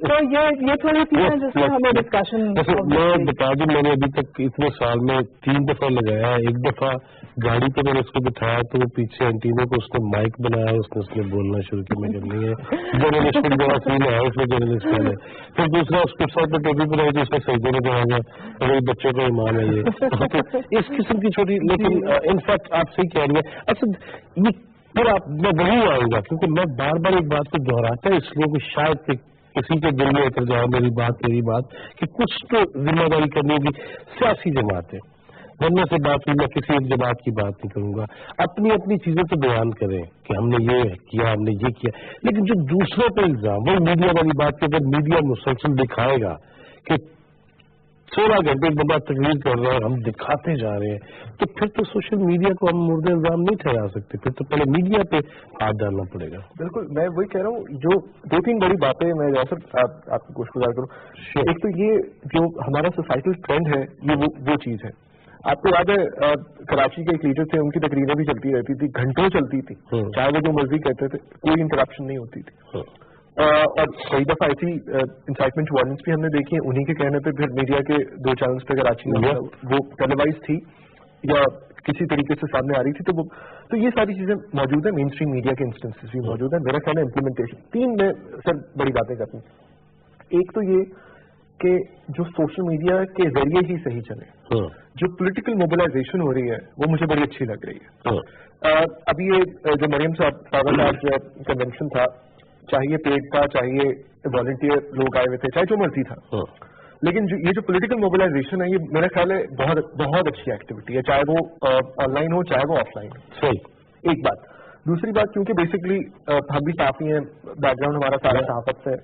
तो ये थोड़ी चीजें जिसमें हमें डिस्कशन। मैं बता दूं, मैंने अभी तक इतने साल में 3 दफा लगाया। एक दफा गाड़ी पे मैंने उसको बिठाया तो वो पीछे एंटीने को उसने माइक बनाया, उसने बोलना शुरू किया मैं करनी है जर्नलिस्टिक बड़ा सीन है उसमें जर्नलिस्ट वाले। फिर दूसरा उसके साथ में टोपी बनाई तो उसने सही ने कहा बच्चों का ईमान है ये तो इस किस्म की छोटी, लेकिन इनफैक्ट आप सही कह रही है। अच्छा ये फिर मैं वही आऊंगा क्योंकि मैं बार बार एक बात को दोहराता है इसलिए कि शायद किसी के दिल में उतर जाए मेरी बात कि कुछ तो जिम्मेदारी करनी होगी सियासी जमातें। बनने से बात हुई, मैं किसी एक जमात की बात नहीं करूंगा, अपनी अपनी चीजें तो बयान करें कि हमने ये किया हमने ये किया, लेकिन जो दूसरों पर इल्जाम, वो मीडिया वाली बात की अगर मीडिया मुसलसल दिखाएगा कि 16 घंटे बंदा तकरीर कर रहा है हम दिखाते जा रहे हैं, तो फिर तो सोशल मीडिया को हम मुर्दे इल्जाम नहीं ठहरा सकते, फिर तो पहले मीडिया पे हाथ डालना पड़ेगा। बिल्कुल, मैं वही कह रहा हूँ। जो 2-3 बड़ी बातें मैं आपको गुज़ार करूँ। एक तो ये जो हमारा सोसाइटल ट्रेंड है ये वो चीज़ है। आपको याद है कराची के एक लीडर थे, उनकी तकरीरें भी चलती रहती थी, घंटों चलती थी, चाहे वो जो मर्जी कहते थे, कोई इंटरप्शन नहीं होती थी। और कई दफा ऐसी इंसाइटमेंट वार्निंग्स भी हमने देखी है, उन्हीं के कहने पे फिर मीडिया के 2 चैनल्स पे कराची में वो टेलीवाइज थी या किसी तरीके से सामने आ रही थी, तो ये सारी चीजें मौजूद है, मेन स्ट्रीम मीडिया के इंस्टेंसेस भी मौजूद है। मेरा ख्याल है इम्प्लीमेंटेशन 3 में सर बड़ी बातें करनी। एक तो ये कि जो सोशल मीडिया के जरिए ही सही चले, जो पॉलिटिकल मोबिलाइजेशन हो रही है वो मुझे बड़ी अच्छी लग रही है। अभी ये जो मरियम साहब का कन्वेंशन था, चाहिए पेड था, चाहिए वॉलंटियर लोग आए हुए थे, चाहे जो मर्जी था, लेकिन ये जो पॉलिटिकल मोबिलाइजेशन है ये मेरा ख्याल है बहुत अच्छी एक्टिविटी है, चाहे वो ऑनलाइन हो चाहे वो ऑफलाइन हो। सही एक बात। दूसरी बात, क्योंकि बेसिकली हम भी काफी हैं, बैकग्राउंड हमारा सारा सहाफत से,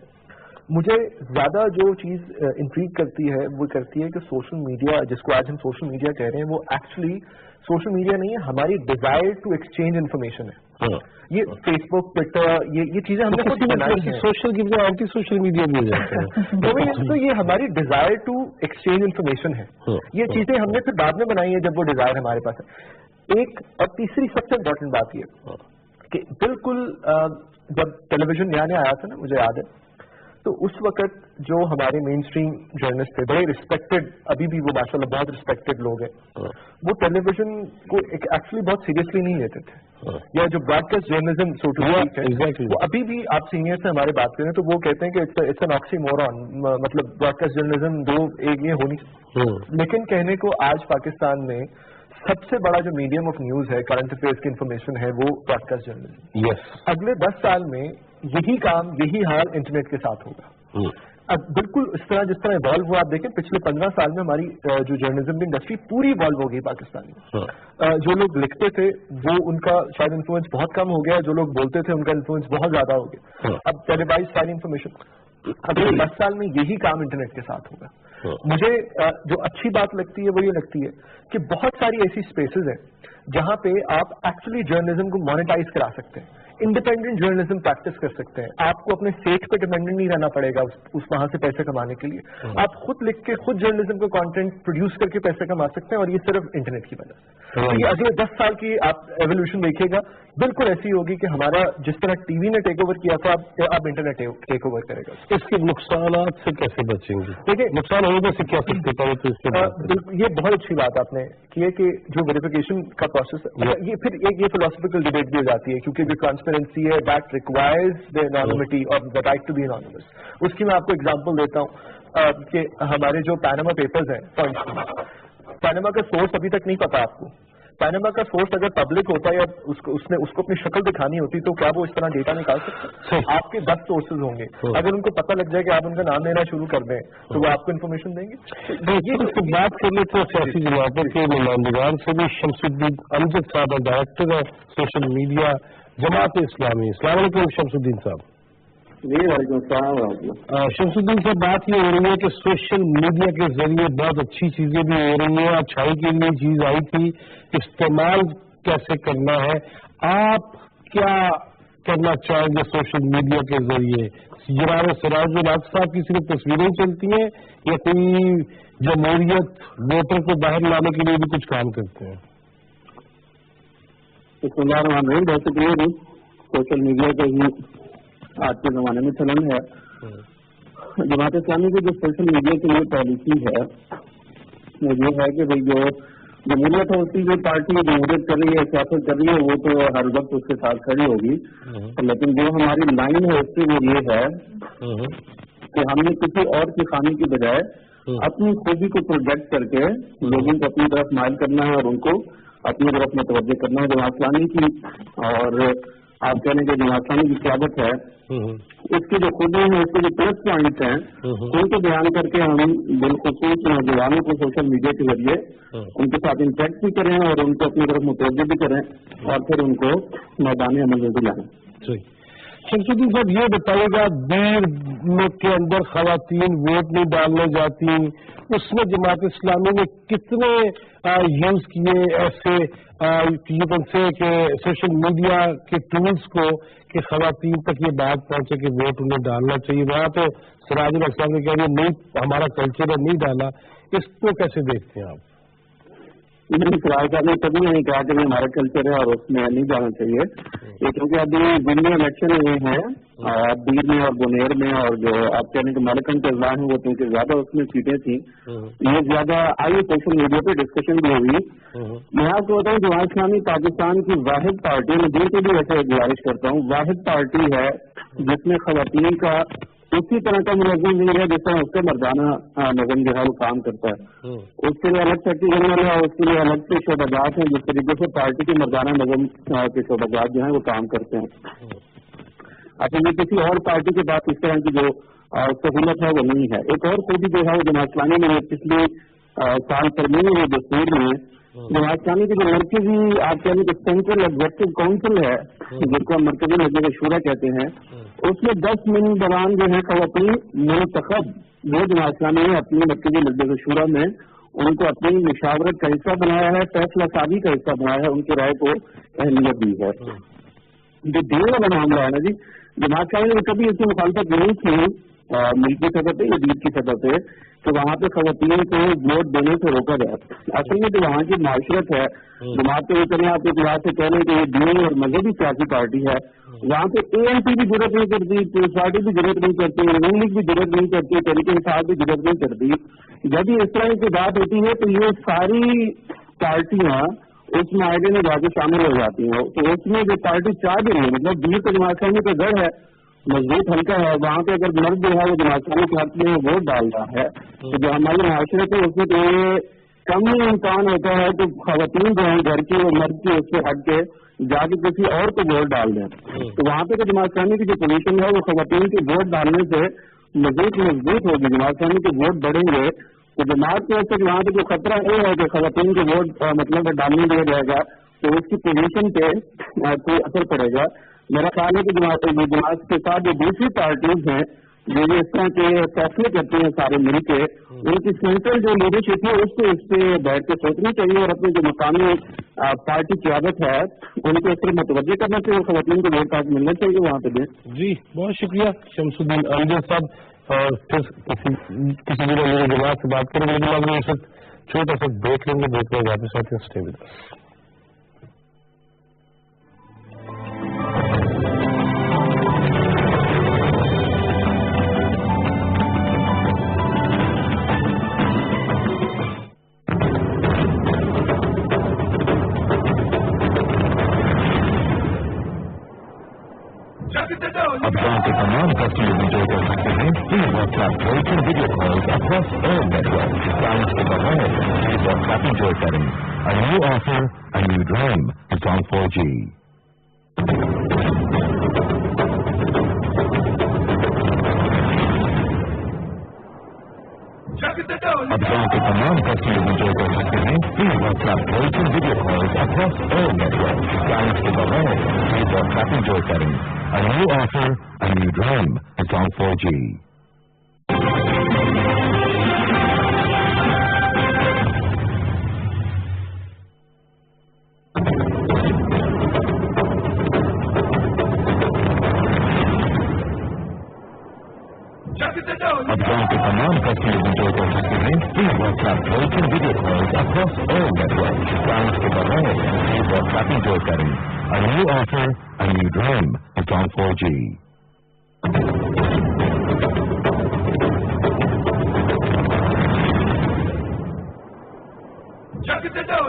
मुझे ज्यादा जो चीज इंट्रीग करती है वो करती है कि सोशल मीडिया, जिसको आज हम सोशल मीडिया कह रहे हैं, वो एक्चुअली सोशल मीडिया नहीं है, हमारी डिजायर टू एक्सचेंज इन्फॉर्मेशन है। ये फेसबुक, ट्विटर, ये चीजें हमने खुद बनाई हैं। सोशल की वजह एंटी सोशल मीडिया भी हो जाता है तो ये हमारी डिजायर टू एक्सचेंज इन्फॉर्मेशन है। ये चीजें हमने फिर बाद में बनाई है जब वो डिजायर हमारे पास है। एक और तीसरी सबसे इम्पोर्टेंट बात ये कि बिल्कुल जब टेलीविजन नया आया था ना, मुझे याद है, تو اس وقت جو ہمارے مین اسٹریم جرنلسٹ تھے بڑے رسپیکٹڈ, ابھی بھی وہ ماشاء اللہ بہت رسپیکٹڈ لوگ ہیں, وہ ٹیلی ویژن کو ایکچولی بہت سیریسلی نہیں لیتے تھے, یا جو broadcast journalism so to speak ہے وہ ابھی بھی آپ سینئر سے ہمارے بات کریں تو وہ کہتے ہیں کہ اٹس این آکسیمورون, مطلب براڈ کاسٹ جرنلزم دو ایک یہ ہونی, لیکن کہنے کو آج پاکستان میں سب سے بڑا جو میڈیم آف نیوز ہے, کرنٹ افیئرس کی انفارمیشن ہے, وہ براڈ کاسٹ جرنلزم. اگلے 10 سال میں یہی کام یہی حال انٹرنیٹ کے ساتھ ہوگا. اب بالکل اس طرح جس طرح ایوالو ہوا, آپ دیکھیں پچھلے 15 سال میں ہماری جو جرنلزم کی انڈسٹری پوری ایوالو ہو گئی پاکستان میں. جو لوگ لکھتے تھے وہ ان کا شاید انفلوئنس بہت کم ہو گیا, جو لوگ بولتے تھے ان کا انفلوئنس بہت زیادہ ہو گیا. اب ٹیلیوائز ساری انفارمیشن, اگلے 10 سال میں یہی کام انٹرنیٹ کے ساتھ ہوگا. مجھے جو اچھی بات لگتی ہے وہ یہ لگتی ہے کہ بہت ساری ایسی اسپیسیز ہیں جہاں پہ آپ ایکچولی جرنلزم کو مانیٹائز کرا سکتے ہیں, انڈیپینڈنٹ جرنلزم پریکٹس کر سکتے ہیں. آپ کو اپنے سیٹ پہ ڈیپینڈنٹ نہیں رہنا پڑے گا اس وہاں سے پیسے کمانے کے لیے. آپ خود لکھ کے خود جرنلزم کو کانٹینٹ پروڈیوس کر کے پیسے کما سکتے ہیں, اور یہ صرف انٹرنیٹ کی وجہ سے. یہ اگلے 10 سال کی آپ ایولیوشن دیکھیے گا, بالکل ایسی ہوگی کہ ہمارا جس طرح ٹی وی نے ٹیک اوور کیا تھا اب انٹرنیٹ ٹیک اوور کرے گا. اس کے نقصانات سے کیسے بچیں گے؟ دیکھیے نقصان ہونے سے کیا سکتے ہیں. یہ بہت اچھی بات آپ نے کی ہے کہ جو ویریفیکیشن کا پروسیس ہے, یہ پھر ایک یہ فلاسفیکل ڈبیٹ بھی ہو جاتی ہے, کیونکہ جو ٹرانسپیرنسی ہے دیٹ ریکوائرز دا انانیمٹی اور the right to be anonymous. اس کی میں آپ کو ایگزامپل دیتا ہوں کہ ہمارے جو پیناما پیپرز ہیں, فار انسٹنس پیناما کا سورس ابھی تک نہیں پتا آپ کو. پیناما کا سورس اگر پبلک ہوتا ہے یا اس نے اس کو اپنی شکل دکھانی ہوتی تو کیا وہ اس طرح ڈیٹا نکال سکتے؟ آپ کے 10 سورسز ہوں گے, اگر ان کو پتہ لگ جائے کہ آپ ان کا نام لینا شروع کر دیں تو وہ آپ کو انفارمیشن دیں گے. یہ اس کی بات کر لیتے ہیں سیاسی جماعتوں کے نمائندگان سے بھی. شمس الدین امجد صاحب ڈائریکٹر ہے سوشل میڈیا جماعت اسلامی. السلام علیکم شمس الدین صاحب. جی وعلیکم السلام. شمس الدین صاحب, بات یہ ہو رہی ہے کہ سوشل میڈیا کے ذریعے بہت اچھی چیزیں بھی ہو رہی ہیں, اچھائی کے لیے چیز آئی تھی, استعمال کیسے کرنا ہے, آپ کیا کرنا چاہیں گے سوشل میڈیا کے ذریعے؟ جناب سراج الحق صاحب کی صرف تصویریں چلتی ہیں یا کوئی جمہوریت ووٹر کو باہر لانے کے لیے بھی کچھ کام کرتے ہیں؟ بسم اللہ الرحمن الرحیم. ویسے تو سوشل میڈیا کا ہی آج کے زمانے میں چلن ہے. جماعت اسلامی کی جو سوشل میڈیا کی یہ پالیسی ہے وہ یہ ہے کہ بھائی جو جمہوریت ہوتی ہے, پارٹی جمہوریت کر رہی ہے, سیاست کر رہی ہے, وہ تو ہر وقت اس کے ساتھ کھڑی ہوگی. لیکن جو ہماری لائن ہے اس کی وہ یہ ہے کہ ہم نے کسی اور کی خامی کی بجائے اپنی خوبی کو پروجیکٹ کر کے لوگوں کو اپنی طرف مائل کرنا ہے اور ان کو اپنی طرف متوجہ کرنا ہے. جماعت اسلامی کی اور آپ کہنے کے جماعت اسلامی کی قیادت ہے, اس کی جو خوبی ہے, اس کے جو پلس پوائنٹس ہیں ان کو بیان کر کے ہم بالخصوص نوجوانوں کو سوشل میڈیا کے ذریعے ان کے ساتھ انٹریکٹ بھی کریں اور ان کو اپنی طرف متوجہ بھی کریں اور پھر ان کو میدان عمل میں بھی لائیں. شمس الدین صاحب, یہ بتائیے گا دیر کے اندر خواتین ووٹ نہیں ڈالنے جاتی, اس میں جماعت اسلامی نے کتنے یوز کیے ایسے سے کہ سوشل میڈیا کے ٹولز کو کہ خواتین تک یہ بات پہنچے کہ ووٹ انہیں ڈالنا چاہیے؟ وہاں تو سراج الحق صاحب نے کہا یہ نہیں ہمارا کلچر ہے, نہیں ڈالا. اس کو کیسے دیکھتے ہیں آپ؟ سراج صاحب نے کبھی نہیں کہا کہ ہمارا کلچر ہے اور اس میں نہیں جانا چاہیے. یہ کیونکہ ابھی دن میں الیکشن ہوئے ہیں دیر میں اور بنیر میں, اور جو آپ کہنے کے مالکن کے اضلاع ہیں وہ کیونکہ زیادہ اس میں سیٹیں تھیں, یہ زیادہ آئی سوشل میڈیا پہ ڈسکشن بھی ہوئی. میں آپ کو بتاؤں جماعت اسلامی پاکستان کی واحد پارٹی, میں دل سے بھی ایسے گزارش کرتا ہوں, واحد پارٹی ہے جس میں خواتین کا اسی طرح کا منظم نہیں ہے جس طرح اس کا مردانہ نظم جو ہے وہ کام کرتا ہے. اس کے لیے الگ سیکٹری جنرل ہے, اس کے لیے الگ سے شعبہ ہیں جس طریقے سے پارٹی کے مردانہ نظم کے شعبہ جو ہیں وہ کام کرتے ہیں. اچھا, یہ کسی اور پارٹی کے بعد اس طرح کی جو سہولت ہے وہ نہیں ہے. ایک اور خوبی جو ہے وہ جماعت اسلامی میں پچھلے سال ترمیم ہوئی دستور میں جماعت اسلامی کی جو مرکزی آپ کہنے کہ سینٹرل ایگزیکٹو کاؤنسل ہے جس کو ہم مرکزی مجلس شورا کہتے ہیں, اس میں 10 ممبران جو ہیں خواتین منتخب وہ جماعت اسلامی نے اپنی مرکزی مجلس شورا میں ان کو اپنی مشاورت کا حصہ بنایا ہے, فیصلہ سازی کا حصہ بنایا ہے, ان کی رائے کو اہمیت دی ہے. جو دین والا معاملہ ہے نا جی, جماعت اسلامی نے کبھی اس کی مخالفت نہیں کی मुल्की सतह पे या दीद की सतह पे कि वहाँ पे खवातीन को वोट देने से रोका जाए। असल में जो वहाँ की माशरत है, जमात के चले आप एक बात से कह रहे हैं कि ये दीनी और मजहबी सियासी पार्टी है, वहाँ पे ANP भी जरूरत नहीं करती, पीपल्स पार्टी भी जरूरत नहीं करती, नून लीग भी जरूरत नहीं करती, तहरीक इंसाफ भी जरूरत नहीं करती। जब ये इस तरह की बात होती है तो ये सारी पार्टियां उस मायने में जाके शामिल हो जाती हैं। तो उसमें जो पार्टी चाह भी रही है, मतलब दीन का जमात इस्लामी का गढ़ है, मजबूत हल्का है, वहाँ पे अगर मर्द जो है वो जमात इस्लामी के हाथ में वोट डाल रहा है तो जो हमारी माशरत है उसमें तो ये कम ही इम्कान होता है कि खवातीन जो है घर की वो मर्द की उससे हट के जाके किसी और को वोट डाल दें। तो वहाँ पे तो जमात इस्लामी की जो पोजीशन है वो खवातीन के वोट डालने से मजबूत होगी, जमात इस्लामी के वोट बढ़ेंगे। तो जमात में से वहाँ पे जो खतरा ये है कि खवातीन के वोट मतलब डालने दिया जाएगा तो उसकी पोजीशन पे कोई असर पड़ेगा। मेरा ख्याल है कि जमात के साथ जो दूसरी पार्टीज हैं जो इस तरह के फैसले करते हैं सारे मिल के, उनकी सेंट्रल जो लीडरशिप है उसको इस पे बैठ के सोचनी चाहिए और अपनी जो मकामी पार्टी क्यादत है उनको इस तरह मुतवज्जो करना चाहिए, खवातीन को वोट आज मिलना चाहिए वहाँ पे। जी बहुत शुक्रिया शमसुद्दीन अमजद साहब। और फिर किसी दिन मेरे जमात से बात करेंगे, लेकिन अब एक छोटा सा ब्रेक लेंगे, ब्रेक में वापस आते हैं। Stay with us. अब गाँव के तमाम कस्टमर एंजॉय कर सकते हैं फ्री व्हाट्सएप वॉइस और video calls across all network. Times के बगैर फ्री व्हाट्सएप एंजॉय करें। A new offer, a new dream is on 4G। अब गाँव के तमाम कस्टमर एंजॉय कर सकते हैं फ्री व्हाट्सएप वॉइस और video calls across all network. Times के बगैर फ्री व्हाट्सएप एंजॉय करें। A new offer, a new dream. It's on 4G. अब गाँव के तमाम कस्टमर एंजॉय कर सकते हैं फ्री व्हाट्सएप वॉइस और video calls across all network. Times के बगैर फ्री व्हाट्सएप एंजॉय करें। A new offer, a new dream. It's on 4G.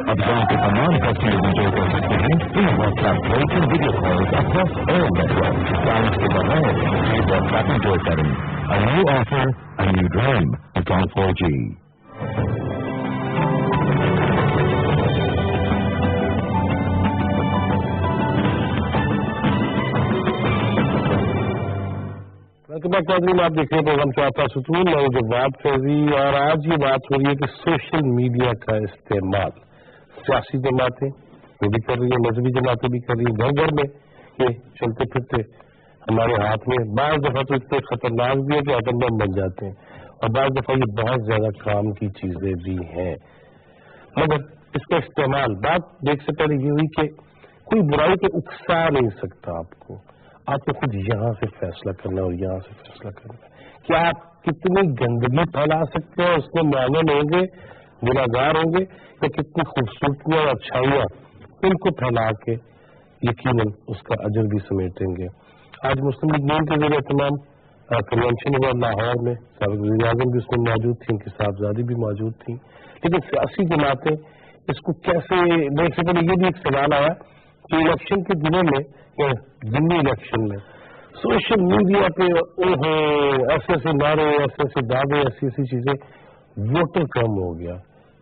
अब गाँव के तमाम कस्टमर एंजॉय कर सकते हैं फ्री व्हाट्सएप वॉइस और video calls across all network. Times के बगैर फ्री व्हाट्सएप एंजॉय करें। A new offer, a new dream. It's on 4G. नाज़रीन, आप देख रहे हैं प्रोग्राम चौथा सतून, मैं जवाब फैजी। और आज ये बात हो रही है कि सोशल मीडिया का इस्तेमाल सियासी जमातें वो भी कर रही है, मजहबी जमातें भी कर रही है, घर घर में ये चलते फिरते हमारे हाथ में। बाज़ दफा तो इतने खतरनाक भी है कि आतंक बम बन जाते हैं, और बाज़ दफा ये बहुत ज्यादा काम की चीजें भी हैं। मगर इसका इस्तेमाल, बात देख से पहले ये हुई कि कोई बुराई को उकसा नहीं सकता आपको खुद यहाँ से फैसला करना और यहाँ से फैसला करना। क्या आप कितनी गंदगी फैला सकते हैं उसमें मानन होंगे, गुनाहगार होंगे, या कितनी खूबसूरतियां और अच्छाइयां उनको फैला के यकीनन उसका अजर भी समेटेंगे। आज मुस्लिम लीग नून के जरिए तमाम कन्वेंशन हुआ लाहौर में, साबिक़ वज़ीर-ए-आज़म भी उसमें मौजूद थी, उनकी साहबजादी भी मौजूद थी। लेकिन सियासी जमातें इसको कैसे, मेरे से पहले ये भी एक सवाल आया कि इलेक्शन के दिनों में, दिल्ली इलेक्शन में सोशल मीडिया पे ओहो ऐसे ऐसे नारे, ऐसे ऐसे दावे, ऐसी ऐसी चीजें, वोटर कम हो गया,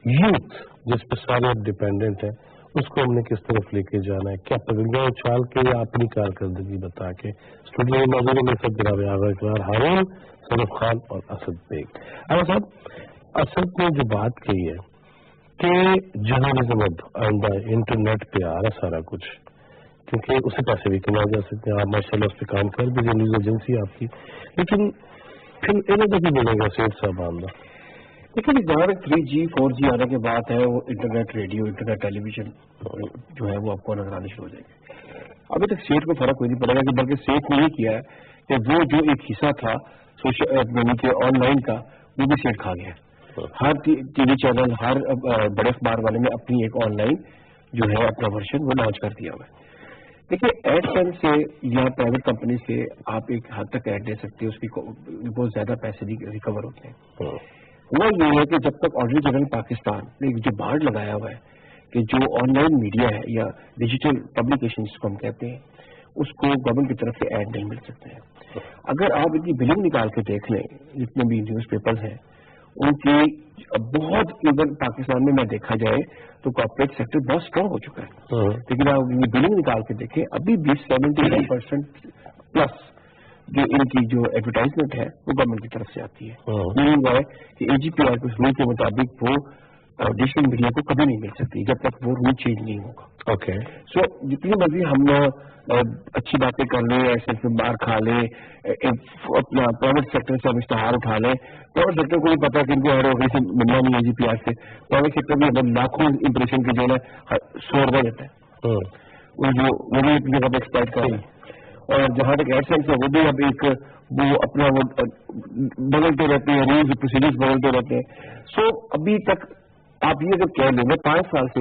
यूथ जिस पर सारे अब डिपेंडेंट हैं उसको हमने किस तरफ लेके जाना है, क्या पगड़ियां उछाल के या अपनी कारकर्दगी बता के। स्टूडियो में मौजूद है मेरे साथ जनाब आगा इकरार, हारून, सरफ खान और असद बेग। आगा साहब, असद ने जो बात कही है कि जर्नलिज्म अब आइंदा इंटरनेट पे आ रहा सारा कुछ, क्योंकि उससे पैसे भी कमाए जा सकते हैं, आप माशाल्लाह उस पर काम कर भी न्यूज एजेंसी आपकी, लेकिन फिर इन्हें तो भी मिलेगा सेठ साहब आंदा। लेकिन जहाँ तक 3G 4G आने की बात है, वो इंटरनेट रेडियो, इंटरनेट टेलीविजन जो है वो आपको नजर आने शुरू हो जाएगी। अभी तक सेठ को फर्क कोई नहीं पड़ेगा, कि बल्कि सेठ ने ये किया है कि वो जो एक हिस्सा था सोशल के ऑनलाइन का वो भी सेट खा गया है। हर टीवी चैनल, हर बड़े अखबार वाले ने अपनी एक ऑनलाइन जो है अपना वर्जन वो लॉन्च कर दिया हुआ है। देखिए, एड सेंड से या प्राइवेट कंपनी से आप एक हद तक ऐड दे सकते हैं, उसकी बहुत ज्यादा पैसे भी रिकवर होते हैं। हुआ ये है कि जब तक ऑडिटर जनरल पाकिस्तान ने जो बार्ड लगाया हुआ है कि जो ऑनलाइन मीडिया है या डिजिटल पब्लिकेशन जिसको हम कहते हैं, उसको गवर्नमेंट की तरफ से ऐड नहीं मिल सकते हैं। अगर आप इनकी बिलिंग निकाल के देख लें, जितने भी न्यूज़पेपर्स हैं उनकी बहुत, इवन पाकिस्तान में मैं देखा जाए तो कॉर्पोरेट सेक्टर बहुत स्ट्रांग हो चुका है, लेकिन आप इनकी बिलिंग निकाल के देखें अभी भी 79% प्लस जो इनकी जो एडवर्टाइजमेंट है वो गवर्नमेंट की तरफ से आती है। मीनिंग है कि AGPR के रूल के मुताबिक वो डिजिटल मीडिया को कभी नहीं मिल सकती जब तक वो रूल चेंज नहीं होगा। ओके, सो जितनी मर्जी हम अच्छी बातें कर लें, ऐसे से मार खा लें, अपना प्राइवेट सेक्टर से हम इश्तहार उठा लें, प्राइवेट सेक्टर को भी पता है कि इनको ऐड होगी से मिलना नहीं है AGPR से। प्राइवेट सेक्टर भी हमें लाखों इंप्रेशन की जो है 100 रुपये देता है, वो भी एक जगह पर एक्सपायर कर रहे हैं। और जहाँ तक एडसेंस है वो भी अब एक वो अपना वो बदलते रहते हैं, रूल्स प्रोसीजर्स बदलते रहते हैं। सो अभी तक आप ये अगर कह लेंगे 5 साल से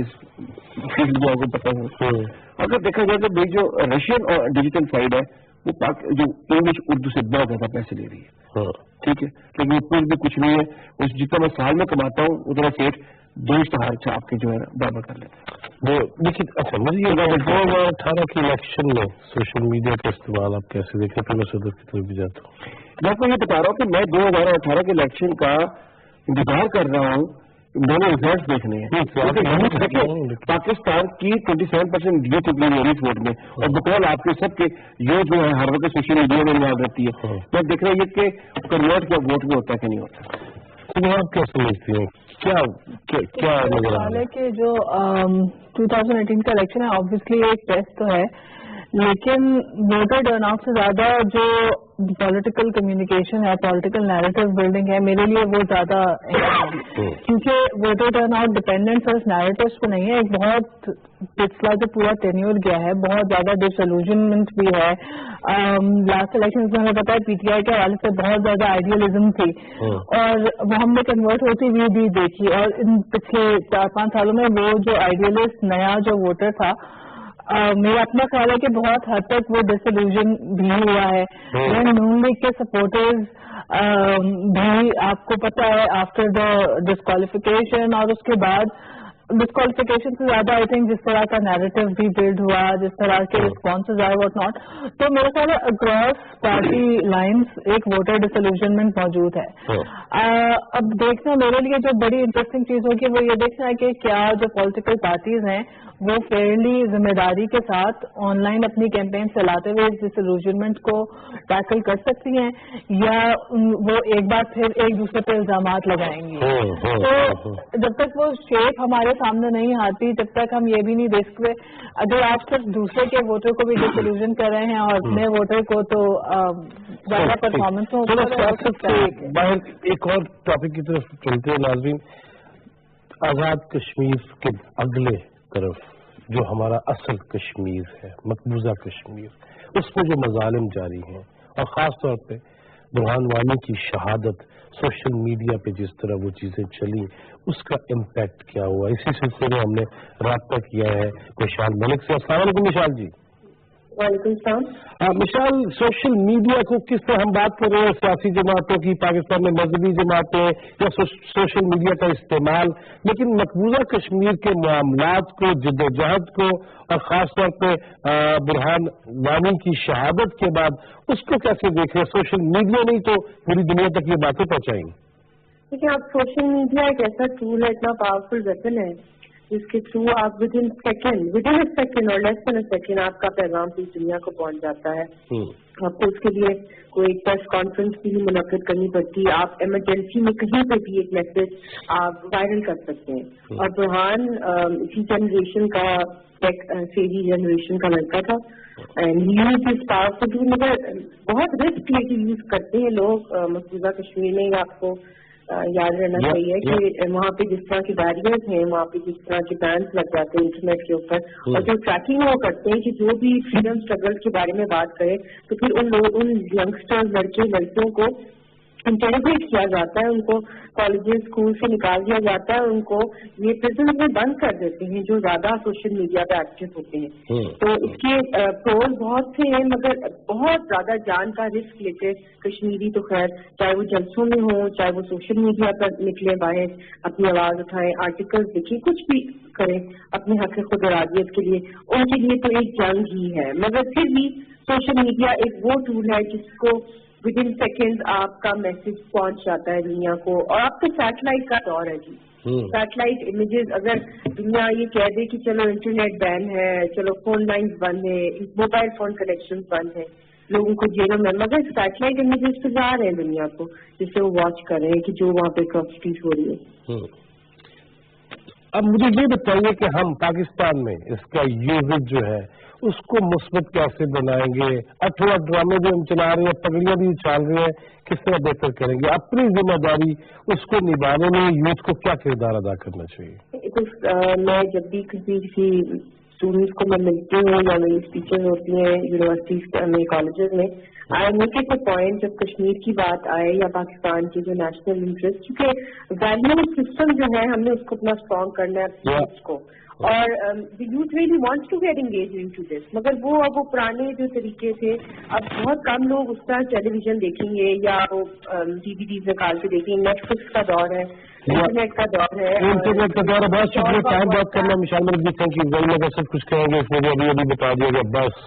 फील्ड में आपको पता है, अगर देखा जाए तो भाई जो रशियन और डिजिटल साइड है वो जो इंग्लिश उर्दू से बहुत ज्यादा पैसे ले रही है, ठीक है, लेकिन उतना भी कुछ नहीं है। उस जितना मैं साल में कमाता हूँ उतना सेठ 2 इश्तहार छाप के जो है बराबर कर लेता है। वो देखिए, अच्छा मुझे ये 2018 के इलेक्शन में सोशल मीडिया का इस्तेमाल आप कैसे देखें? तो मैं सदर की तरफ भी जाता हूँ। मैं आपको ये बता रहा हूँ कि मैं 2018 के इलेक्शन का इंतजार कर रहा हूँ, दोनों रिजल्ट देखने हैं। पाकिस्तान की 27% जीत चुकी है इस वोट में, और बकौल आपके सबके ये जो है हर वक्त सोशल मीडिया में याद रहती है। मैं देख रहा हूँ ये कि कन्वर्ट क्या वोट में होता है कि नहीं होता। तो आप क्या समझती हैं, क्या नजर आ रहा है कि जो 2018 का इलेक्शन है ऑब्वियसली एक टेस्ट तो है, लेकिन वोटर टर्नआउट से ज्यादा जो पॉलिटिकल कम्युनिकेशन है, पॉलिटिकल नैरेटिव बिल्डिंग है, मेरे लिए वो ज्यादा क्योंकि वोटर टर्नआउट डिपेंडेंट सिर्फ नैरेटिव्स पे नहीं है। एक बहुत पिछला जो पूरा टेन्योर गया है, बहुत ज्यादा डिसइल्यूजनमेंट भी है। लास्ट इलेक्शन में हमें पता है PTI के हवाले से बहुत ज्यादा आइडियलिज्म थी और वो हमने कन्वर्ट होती हुई भी देखी, और इन पिछले 4-5 सालों में वो जो आइडियलिस्ट नया जो वोटर था, मेरा अपना ख्याल है कि बहुत हद तक वो डिसइल्यूजन भी हुआ है। नून लीग के सपोर्टर्स भी आपको पता है आफ्टर द डिस्क्वालिफिकेशन और उसके बाद डिस्क्वालिफिकेशन से ज्यादा आई थिंक जिस तरह का नैरेटिव भी बिल्ड हुआ, जिस तरह के रिस्पॉन्सेज आए वॉट नॉट, तो मेरे ख्याल है अक्रॉस पार्टी लाइंस एक वोटर डिसइल्यूजनमेंट मौजूद है। अब देखना मेरे लिए जो बड़ी इंटरेस्टिंग चीज होगी वो ये देखना है कि क्या जो पॉलिटिकल पार्टीज हैं वो फेयरली जिम्मेदारी के साथ ऑनलाइन अपनी कैंपेन चलाते हुए इस डिसइल्यूजनमेंट को टैकल कर सकती हैं, या वो एक बार फिर एक दूसरे पे इल्जामात लगाएंगी। तो जब तक वो शेप हमारे सामने नहीं आती तब तक हम ये भी नहीं देख सकते। अगर आप सिर्फ दूसरे के वोटर को भी डिसइल्यूजन कर रहे हैं और अपने वोटर को, तो ज्यादा परफॉर्मेंस हो बाहर। एक और टॉपिक की तरफ चलते हैं नाज़रीन, आजाद कश्मीर के अगले तरफ जो हमारा असल कश्मीर है, मकबूजा कश्मीर, उसमें जो मजालिम जारी हैं और ख़ास तौर पे बुरहान वानी की शहादत, सोशल मीडिया पे जिस तरह वो चीज़ें चली उसका इम्पैक्ट क्या हुआ, इसी सिलसिले में हमने राब्ता किया है मिशाल मलिक से। अस्सलाम वालेकुम मिशाल जी। वालेकुम सलाम। मिशाल, सोशल मीडिया को किस तरह हम बात कर रहे हैं, सियासी जमातों की, पाकिस्तान में मजहबी जमातें या सोशल मीडिया का इस्तेमाल, लेकिन मकबूजा कश्मीर के मामलात को, जद्दोजहद को और ख़ास तौर पे बुरहान वानी की शहादत के बाद उसको कैसे देख रहे हैं? सोशल मीडिया नहीं तो पूरी दुनिया तक ये बातें पहुंचाएंगे। देखिए, आप सोशल मीडिया एक ऐसा टूल है, इतना पावरफुल वेपन है जिसके थ्रू आप विद इन अ सेकेंड और लेस देन अ सेकेंड आपका पैगाम पूरी दुनिया को पहुंच जाता है। आपको उसके लिए कोई प्रेस कॉन्फ्रेंस भी मुनक्किद करनी पड़ती है, आप इमरजेंसी में कहीं पे भी एक मैसेज आप वायरल कर सकते हैं। और बुरहान इसी जनरेशन का सेवी जनरेशन का लड़का था एंड यूज इस पावरफुल टूल, मगर बहुत रिस्क लेके यूज करते हैं लोग। मकबूजा कश्मीर में आपको याद रहना चाहिए कि वहाँ पे जिस तरह की बैरियर्स हैं, वहाँ पे जिस तरह के बैन्स लग जाते हैं इंटरनेट के ऊपर, और जो ट्रैकिंग वो करते हैं कि जो भी फ्रीडम स्ट्रगल के बारे में बात करें तो फिर उन यंगस्टर्स, लड़के लड़कियों को इंटरोगेट किया जाता है, उनको कॉलेजेस स्कूल से निकाल दिया जाता है, उनको ये प्रिजन में बंद कर देते हैं जो ज्यादा सोशल मीडिया पे एक्टिव होते हैं। तो इसके प्रोज बहुत से हैं, मगर बहुत ज्यादा जान का रिस्क लेते कश्मीरी तो खैर, चाहे वो जलसों में हो, चाहे वो सोशल मीडिया पर निकले बाहर, अपनी आवाज उठाएं, आर्टिकल्स लिखें, कुछ भी करें अपने हक खुद इरादियत के लिए, उनके लिए तो एक जंग ही है। मगर फिर भी सोशल मीडिया एक वो टूल है जिसको विद इन सेकेंड आपका मैसेज पहुंच जाता है दुनिया को। और अब तो सैटेलाइट का दौर है जी, सैटेलाइट इमेजेस, अगर दुनिया ये कह दे कि चलो इंटरनेट बैन है, चलो फोन लाइंस बंद है, मोबाइल फोन कनेक्शन बंद है, लोगों को जेलों में, मगर सैटेलाइट इमेजेस तो जा रहे हैं दुनिया को, जिससे वो वॉच कर रहे हैं कि जो वहाँ पे एट्रॉसिटीज हो रही है। अब मुझे ये बताइए कि हम पाकिस्तान में इसका यूजेज जो है उसको मुस्बत कैसे बनाएंगे? अथवा ड्रामे जो हम चला रहे हैं, पगड़ियां भी उछाल रहे हैं, किस तरह बेहतर करेंगे? अपनी जिम्मेदारी उसको निभाने में यूथ को क्या किरदार अदा करना चाहिए? तो मैं जब भी किसी स्टूडेंट्स को मैं मिलती हूँ या मेरी स्पीचेस होती हैं यूनिवर्सिटीज में, कॉलेजेस में, I make it a point जब कश्मीर की बात आए या पाकिस्तान के जो नेशनल इंटरेस्ट, क्योंकि वैल्यू सिस्टम जो है हमने उसको अपना स्ट्रॉन्ग करना है उसको, और the youth really wants to get engage into this, मगर वो पुराने जो तरीके थे, अब बहुत कम लोग उस तरह टेलीविजन देखेंगे या वो डीवीडीज निकाल के देखेंगे। नेटफ्लिक्स का दौर है, इंटरनेट का दौर है, इंटरनेट का दौर है। बहुत शुक्रिया, टाइम बात करना मिशाल Malik ji, thank you very much. सब कुछ कहेंगे इसमें अभी बता दिया गया बस।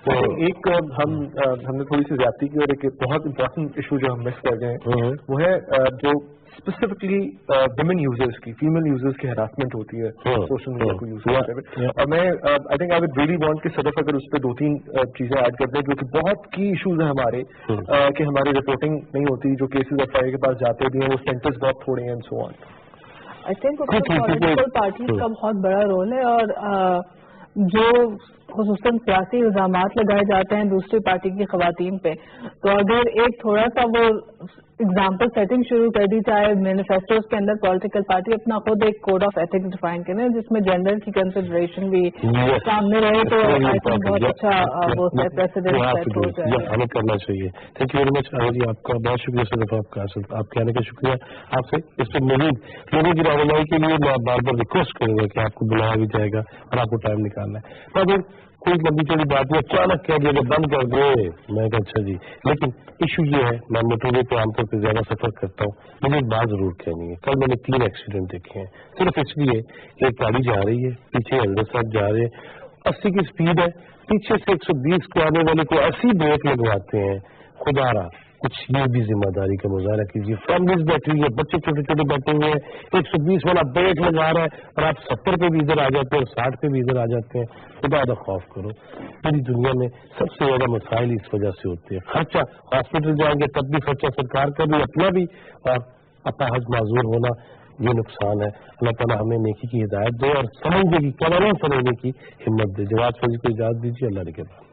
तो एक हमने थोड़ी सी ज्यादती की और एक बहुत इंपॉर्टेंट इशू जो हम मिस कर गए वो है जो स्पेसिफिकली विमेन यूजर्स की, फीमेल यूजर्स की हरासमेंट होती है सोशल मीडिया को यूज करते हुए। और मैं I think I would really want कि सदफ अगर उस पर 2-3 चीजें ऐड कर दें जो कि बहुत की इशूज हैं हमारे, कि हमारी रिपोर्टिंग नहीं होती, जो केसेस एफआईआर के पास जाते भी हैं, वो सेंटर्स बहुत थोड़े हैं and so on. I think उसमें पॉलिटिकल पार्टीज का बहुत बड़ा रोल है, और जो खुसूसन सियासी इल्जामात लगाए जाते हैं दूसरी पार्टी की खवातीन पे, तो अगर एक थोड़ा सा वो एग्जाम्पल सेटिंग शुरू कर दी जाए मैनिफेस्टोज के अंदर, पॉलिटिकल पार्टी अपना खुद एक कोड ऑफ एथिक्स डिफाइन करें जिसमें जेंडर की कंसिडरेशन भी सामने रहे, तो आई थिंक बहुत अच्छा वो प्रेसिडेंट सेट हो जाए। हमें करना चाहिए। Thank you very much Aamir ji, आपका बहुत शुक्रिया सदफ, आपके आने का शुक्रिया। आपसे इस पर मजीद लोगों की रहनुमाई के लिए मैं बार बार रिक्वेस्ट करूंगा कि आपको बुलाया भी जाएगा और आपको टाइम निकालना है। तो अगर कोई लंबी चौड़ी बात नहीं, अचानक कह दिया बंद कर दे, मैं अच्छा जी, लेकिन इशू ये है, मैं मोटरवे पे आमतौर पर ज्यादा सफर करता हूँ, मुझे एक बात जरूर कहनी है। कल मैंने 3 एक्सीडेंट देखे हैं, सिर्फ इसलिए कि एक गाड़ी जा रही है, पीछे हल्दर साहब जा रहे हैं, 80 की स्पीड है, पीछे से 120 को आने वाले को ऐसी ब्रेक लगवाते हैं, खुदा रहा कुछ ये भी जिम्मेदारी का मुजाहरा कीजिए। फैमिलीज बैठी हुई है, बच्चे छोटे छोटे बैठे हुए हैं, 120 वाला ब्रेक लगा रहा है और आप 70 पे भी इधर आ जाते हैं और 60 पे भी इधर आ जाते हैं। खुदा दा खौफ करो। पूरी दुनिया में सबसे ज्यादा मसाइल इस वजह से होते हैं। खर्चा, हॉस्पिटल जाएंगे तब भी खर्चा सरकार का भी, अपना भी, और अपाहज माजूर होना ये नुकसान है। अल्लाह ताला हमें नेकी की हिदायत दे और समझने की, कानून समझने की हिम्मत दे। जवाब फौजी को इजाजत दीजिए, अल्लाह ने के बाद।